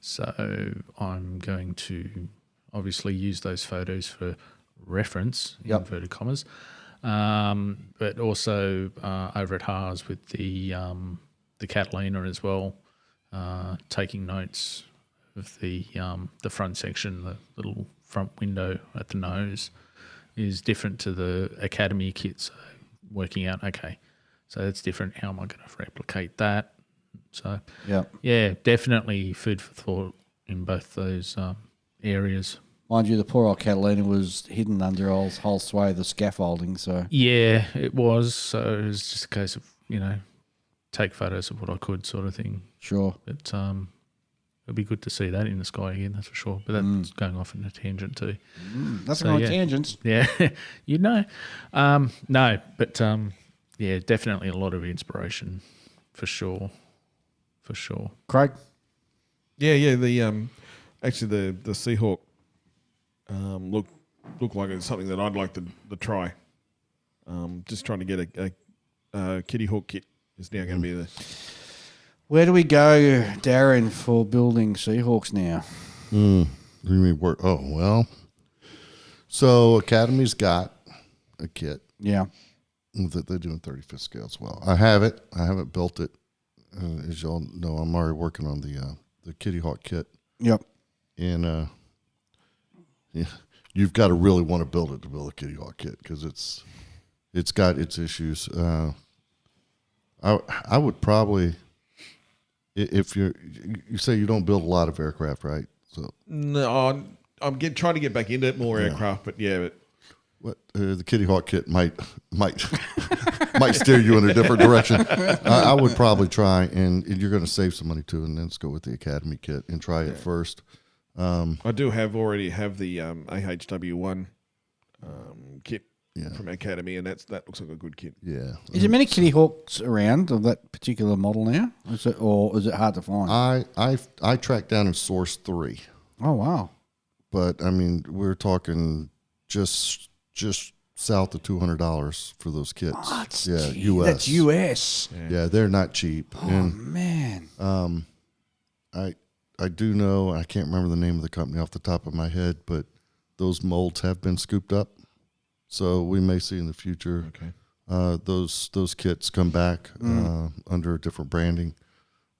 So I'm going to obviously use those photos for reference, inverted commas, but also over at Haas with the Catalina as well, taking notes of the front section, the little front window at the nose is different to the Academy kit. So working out, okay, so that's different. How am I going to replicate that? So yeah, definitely food for thought in both those areas. Mind you, the poor old Catalina was hidden under a whole swathe of scaffolding. So Yeah, it was. So it was just a case of, take photos of what I could, sort of thing. Sure. But it'd be good to see that in the sky again, that's for sure. But that's going off in a tangent too. Nothing wrong with tangents. Yeah, no, but yeah, definitely a lot of inspiration for sure. For sure. Craig? Yeah. The actually the Seahawk look like it's something that I'd like to try. Just trying to get a Kitty Hawk kit is now going to be the. Where do we go, Darrin, for building Seahawks now? You mean work? Oh well. So Academy's got a kit. Yeah. That they do in 35th scale as well. I have it. I haven't built it. As y'all know, I'm already working on the Kitty Hawk kit. Yep. And you've got to really want to build it to build a Kitty Hawk kit because it's got its issues. I would probably, if you say you don't build a lot of aircraft, right? So No, I'm trying to get back into more aircraft, but yeah, what the Kitty Hawk kit might steer you in a different direction. I would probably try, and you're going to save some money too, and then let's go with the Academy kit and try it first. I do already have the AHW1 kit from Academy, and that looks like a good kit. Yeah. Is there many Kitty Hawks around of that particular model now? Is it hard to find? I tracked down and sourced 3. Oh, wow. But I mean, we're talking just south of $200 for those kits. What? Yeah, Gee, US. That's US. Yeah, they're not cheap. Oh, man. I do know, I can't remember the name of the company off the top of my head, but those molds have been scooped up. So we may see in the future those kits come back under different branding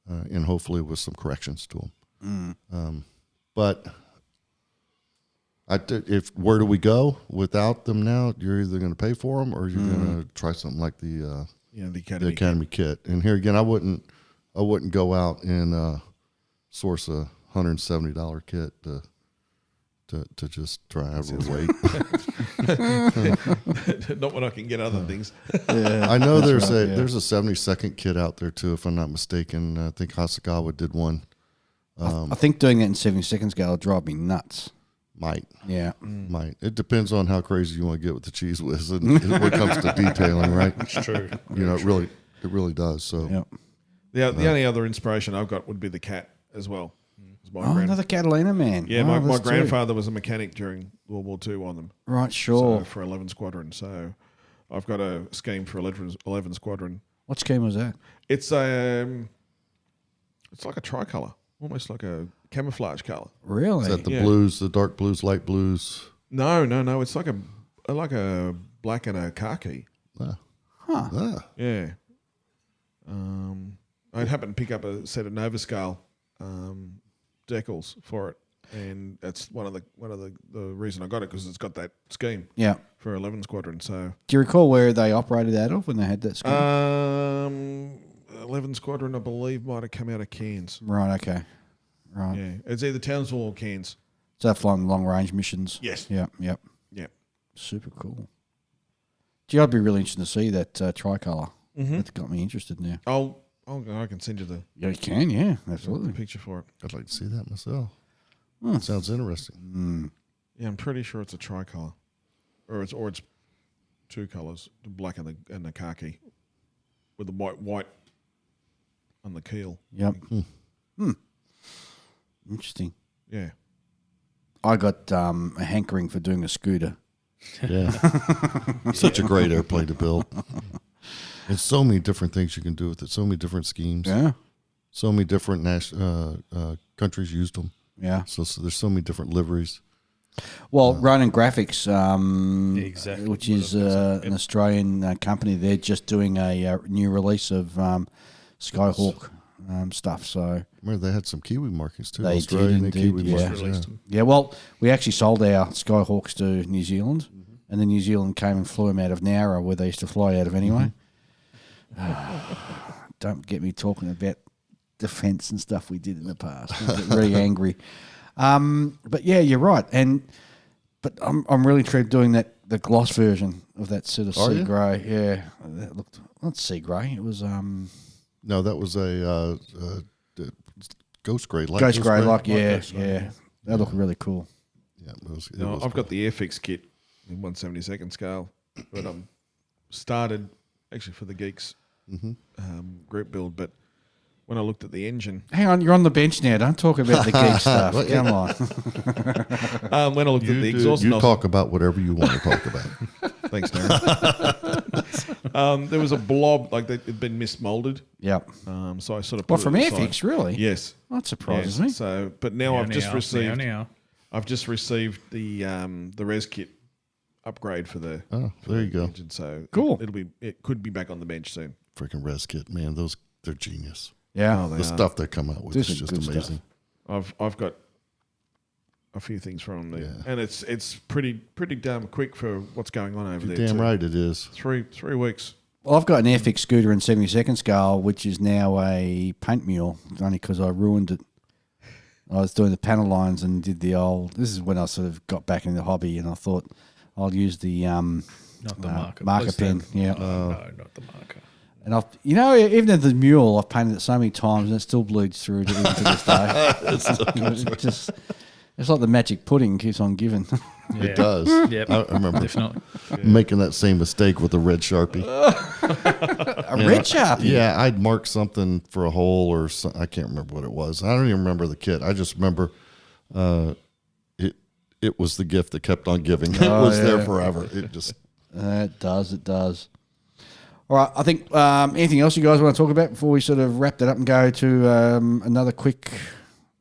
and hopefully with some corrections to them. But where do we go without them now? You're either going to pay for them or you're going to try something like the Academy kit. And here again, I wouldn't go out and source a $170 kit to just try overweight. Not when I can get other things. I know there's a 70-second kit out there too, if I'm not mistaken. I think Hasagawa did one. I think doing that in 70 seconds will drive me nuts. Might. It depends on how crazy you want to get with the cheese whiz and when it comes to detailing, right? It's true. You know, it really does. So The only other inspiration I've got would be the cat as well. Another Catalina man. Yeah, my grandfather was a mechanic during World War II on them. Right, sure. So for 11 Squadron. So I've got a scheme for 11 Squadron. What scheme was that? It's like a tricolour, almost like a camouflage colour. Really? Is that the blues, the dark blues, light blues? No. It's like a black and a khaki. Yeah. I happened to pick up a set of Nova scale decals for it, and that's one of the reason I got it because it's got that scheme. Yeah. For 11 Squadron. So do you recall where they operated out of when they had that scheme? 11 Squadron, I believe, might have come out of Cairns. Right. Okay. Right. Yeah, it's either Townsville or Cairns. So they're flying long range missions. Yes. Yep. Yep. Super cool. Gee, I'd be really interested to see that tricolour. That's got me interested now. I can send you the Yeah, you can. Yeah, absolutely. picture for it. I'd like to see that myself. Sounds interesting. Yeah, I'm pretty sure it's a tricolour, or it's 2 colours: the black and the khaki, with the white on the keel. Yep. Interesting. Yeah. I got a hankering for doing a scooter. Yeah. Such a great airplane to build. There's so many different things you can do with it. So many different schemes. Yeah. So many different countries used them. Yeah. So there's so many different liveries. Well, Ronin Graphics, exactly, which is an Australian company, they're just doing a new release of Skyhawk stuff. So Remember, they had some Kiwi markings too. They Australian did and indeed, Kiwi yeah. markings. Released them. yeah, well, we actually sold our Skyhawks to New Zealand, and then New Zealand came and flew them out of Nowra, where they used to fly out of anyway. Don't get me talking about defence and stuff we did in the past. I get really angry. But yeah, you're right. But I'm really intrigued doing the gloss version of that sort of sea grey. Yeah, that looked not sea grey. It was No, that was a ghost grey. ghost grey. Yeah. That looked really cool. Yeah, it was I've got the Airfix kit in 1/72 scale, but I'm started actually for the Geeks group build. But when I looked at the engine, Hang on, you're on the bench now. Don't talk about the geek stuff. Come on. when I looked at the exhaust you nozzle, talk about whatever you want to talk about. thanks, Darrin. There was a blob like that had been mismolded. Yep. So I sort of Well, put from it aside. Airfix, really? Yes. That surprises Yes. me. So, but now I've just received. Now. I've just received the res kit upgrade for the. Oh, for there the you go. Engine, so Cool. It could be back on the bench soon. Freaking res kit, man. They're genius. Yeah. They The are. stuff they come out with This is is just good amazing. stuff. I've got a few things from there, Yeah. and it's pretty damn quick for what's going on over You're there. damn too. right it is. 3 weeks. Well, I've got an Airfix scooter in 72nd scale, which is now a paint mule, only because I ruined it. I was doing the panel lines and did the old. This is when I sort of got back in the hobby, and I thought I'll use the Not the marker. marker Please pen. don't. Yeah. No, not the marker. And even at the mule, I've painted it so many times and it still bleeds through to even to this day. It's like the magic pudding keeps on giving. It does. Yep. I remember Definitely. making that same mistake with a red Sharpie. A red Sharpie. Yeah, I'd marked something for a hole or I can't remember what it was. I don't even remember the kit. I just remember it was the gift that kept on giving. It was there forever. It just It does. All right, I think anything else you guys want to talk about before we sort of wrap that up and go to another quick...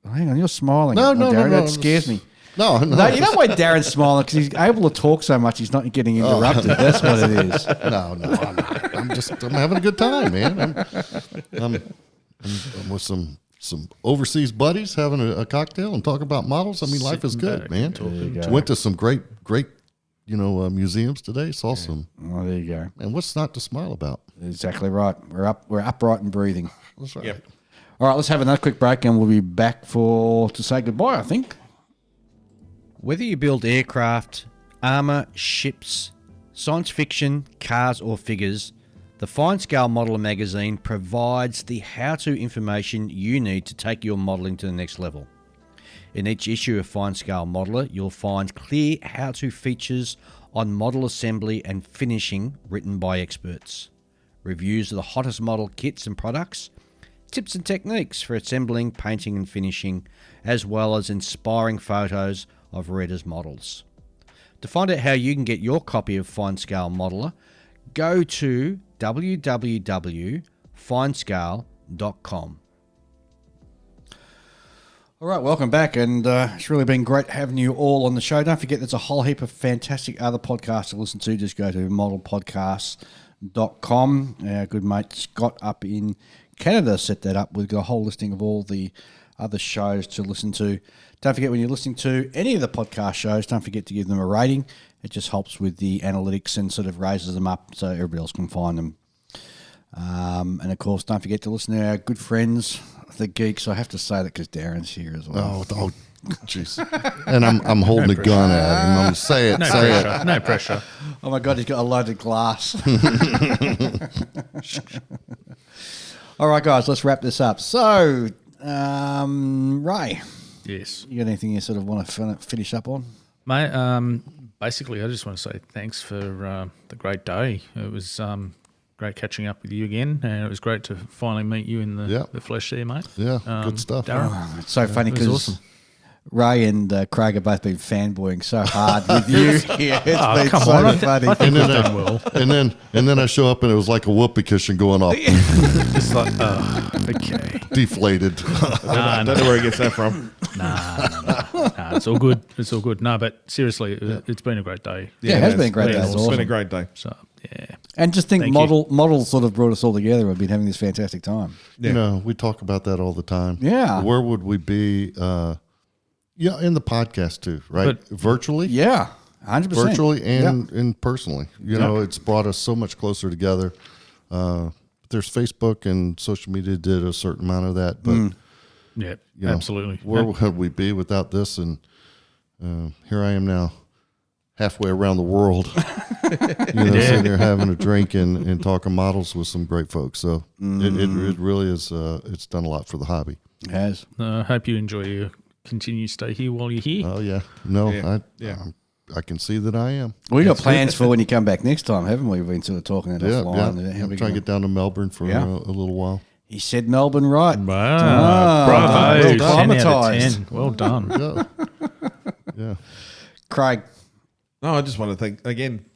Oh, hang on, you're smiling. No, Darrin, no. that scares me. no. No, you know why Darren's smiling? Because he's able to talk so much, he's not getting interrupted. That's what it is. No, I'm not. I'm having a good time, man. I'm with some overseas buddies having a cocktail and talking about models. I mean, life is good, man. Went to some great museums today. Saw some. Oh, there you go. And what's not to smile about? Exactly right. We're upright and breathing. That's right. Yep. All right, let's have another quick break and we'll be back to say goodbye, I think. Whether you build aircraft, armour, ships, science fiction, cars or figures, the Fine Scale Modeler magazine provides the how-to information you need to take your modelling to the next level. In each issue of Fine Scale Modeler, you'll find clear how-to features on model assembly and finishing written by experts, reviews of the hottest model kits and products, tips and techniques for assembling, painting and finishing, as well as inspiring photos of readers' models. To find out how you can get your copy of Fine Scale Modeler, go to www.finescale.com. All right, welcome back, and it's really been great having you all on the show. Don't forget, there's a whole heap of fantastic other podcasts to listen to. Just go to modelpodcasts.com. Our good mate Scott up in Canada set that up with a whole listing of all the other shows to listen to. Don't forget, when you're listening to any of the podcast shows, don't forget to give them a rating. It just helps with the analytics and sort of raises them up so everybody else can find them. And of course, don't forget to listen to our good friends, the Geeks. I have to say that because Darren's here as well. Oh, jeez. And I'm holding a gun at him. I'm say it. No pressure. Oh my God, he's got a loaded glass. All right, guys, let's wrap this up. So, Ray, Yes. you got anything you sort of want to finish up on? Mate, basically, I just want to say thanks for the great day. It was great catching up with you again, and it was great to finally meet you in the flesh there, mate. Yeah, good stuff. Darrin. It's so funny was because awesome. Ray and Craig have both been fanboying so hard with you. Yeah, it's been come so on, funny. I think And we've done well. then I show up and it was like a whoopee cushion going up, It's like, okay. deflated. I don't know where he gets that from. Nah, it's all good. It's all good. No, but seriously, it's been a great day. Yeah, it has been a great day. It's It's It's awesome. been a great day. So, yeah. And just think, Thank you. model sort of brought us all together. We've been having this fantastic time. You know, we talk about that all the time. Yeah. Where would we be? In the podcast too, right? But- Virtually. Yeah, 100%. Virtually and personally. You know, it's brought us so much closer together. There's Facebook and social media did a certain amount of that, but Yeah, you know, absolutely. where would we be without this? And here I am now, halfway around the world. Sitting there having a drink and talking models with some great folks. So it really is. It's done a lot for the hobby. It has. I hope you enjoy your continued stay here while you're here. Oh yeah, no, Yeah. I can see that I am. We got plans for when you come back next time, haven't we? We've been sort of talking it Yeah, offline. yeah. How I'm we trying to gonna- get down to Melbourne for Yeah. a little while. He said Melbourne right. Wow. Bravo. well 10 out of acclimatised. 10. Well done. Yeah, yeah. Craig, No, I just want to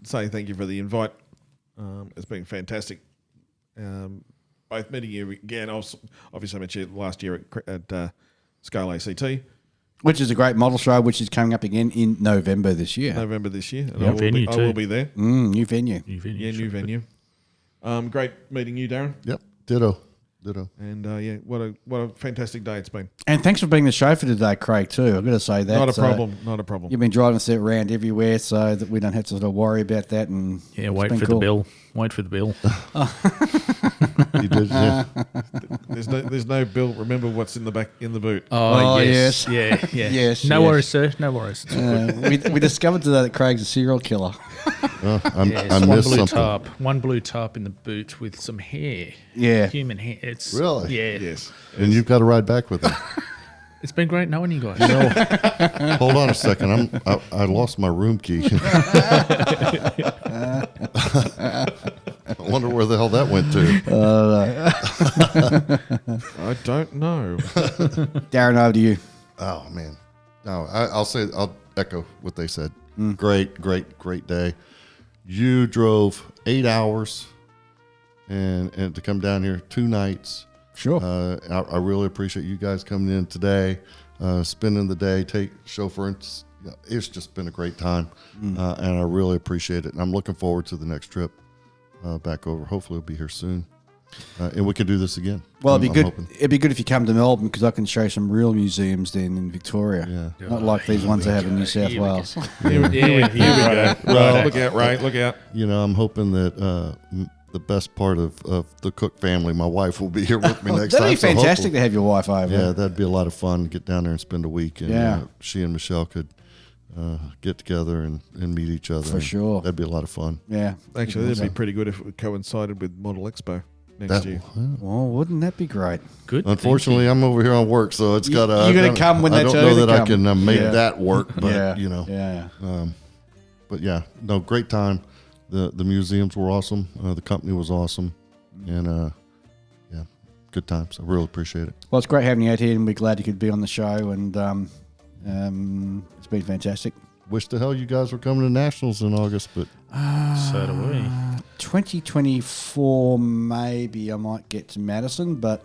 say thank you for the invite. It's been fantastic. Both meeting you again. Obviously, I met you last year at Scale ACT, which is a great model show, which is coming up again in November this year. November this year. And New venue I too. will be there. New venue. New venue. Yeah, new venue. Great meeting you, Darrin. Yep. Ditto. And what a fantastic day it's been. And thanks for being the show for today, Craig, too. I've got to say that. Not a problem. Not a problem. You've been driving us around everywhere so that we don't have to sort of worry about that. And Yeah, it's wait been for cool. the bill. Wait for the bill. You did, yeah. There's no bill. Remember what's in the boot. Oh, yes. Yeah, yeah. Yes, No yes. worries, sir. No worries. We discovered today that Craig's a serial killer. I Yes, missed something. One blue tarp in the boot with some hair. Yeah. Human hair. It's Really? Yeah. Yes. And you've got to ride back with him. It's been great knowing you guys. You know, hold on a second. I lost my room key. I wonder where the hell that went to. I don't know. Darrin, over to you. Oh man, no. I'll echo what they said. Great day. You drove 8 hours, and to come down here 2 nights. Sure. I really appreciate you guys coming in today, spending the day, chauffeuring. It's just been a great time, and I really appreciate it. And I'm looking forward to the next trip back over. Hopefully, we'll be here soon, and we can do this again. Well, I'm it'd hoping. be good if you come to Melbourne because I can show some real museums then in Victoria. Yeah. Not like these ones they have in New South Wales. Here we go. Well, look out, Ray. Look out. You know, I'm hoping that the best part of the Cook family, my wife, will be here with me next time. That'd be So fantastic hopefully- to have your wife over. Yeah, that'd be a lot of fun to get down there and spend a week. And Yeah. she and Michelle could get together and meet each other. For And sure. That'd be a lot of fun. Yeah. Actually, that'd be pretty good if it coincided with Model Expo next year. Well, wouldn't that be great? Good. Unfortunately, I'm over here on work, so it's got to. you gotta come when I they don't tell know you to that I come. can make Yeah. that work, but yeah. you know. Yeah. But yeah, no, great time. The museums were awesome. The company was awesome, and yeah, good times. I really appreciate it. Well, it's great having you out here, and we're glad you could be on the show. And it's been fantastic. Wish the hell you guys were coming to Nationals in August, but So do we. 2024, maybe I might get to Madison, but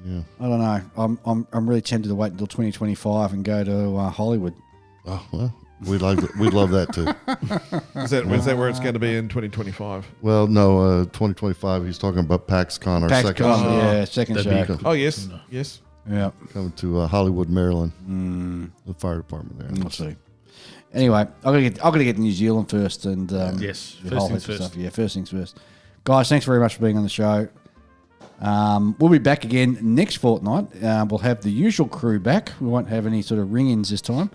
yeah. I don't know. I'm really tempted to wait until 2025 and go to Hollywood. Oh well, we'd love that too. Is that where it's going to be in 2025? Well, no, 2025. He's talking about PAXCon, our PAX second Con, show, yeah, second That'd show. be Oh, yes. Yes. Yeah, coming to Hollywood, Maryland. The fire department there. we'll see. Anyway, I'm gonna get to New Zealand first, and Yes, the first whole things heap of first. stuff. Yeah, first things first. Guys, thanks very much for being on the show. We'll be back again next fortnight. We'll have the usual crew back. We won't have any sort of ring-ins this time.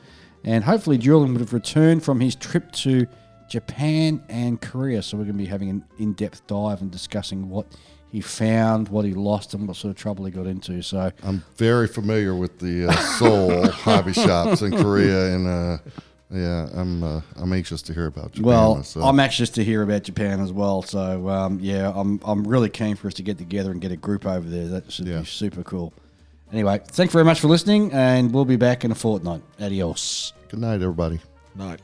And hopefully Julian would have returned from his trip to Japan and Korea. So we're going to be having an in-depth dive and discussing what he found, what he lost, and what sort of trouble he got into. So I'm very familiar with the Seoul hobby shops in Korea, and yeah, I'm anxious to hear about Japan. well, myself. I'm anxious to hear about Japan as well. So yeah, I'm really keen for us to get together and get a group over there. That should Yeah. be super cool. Anyway, thanks very much for listening, and we'll be back in a fortnight. Adios. Good night, everybody. Night.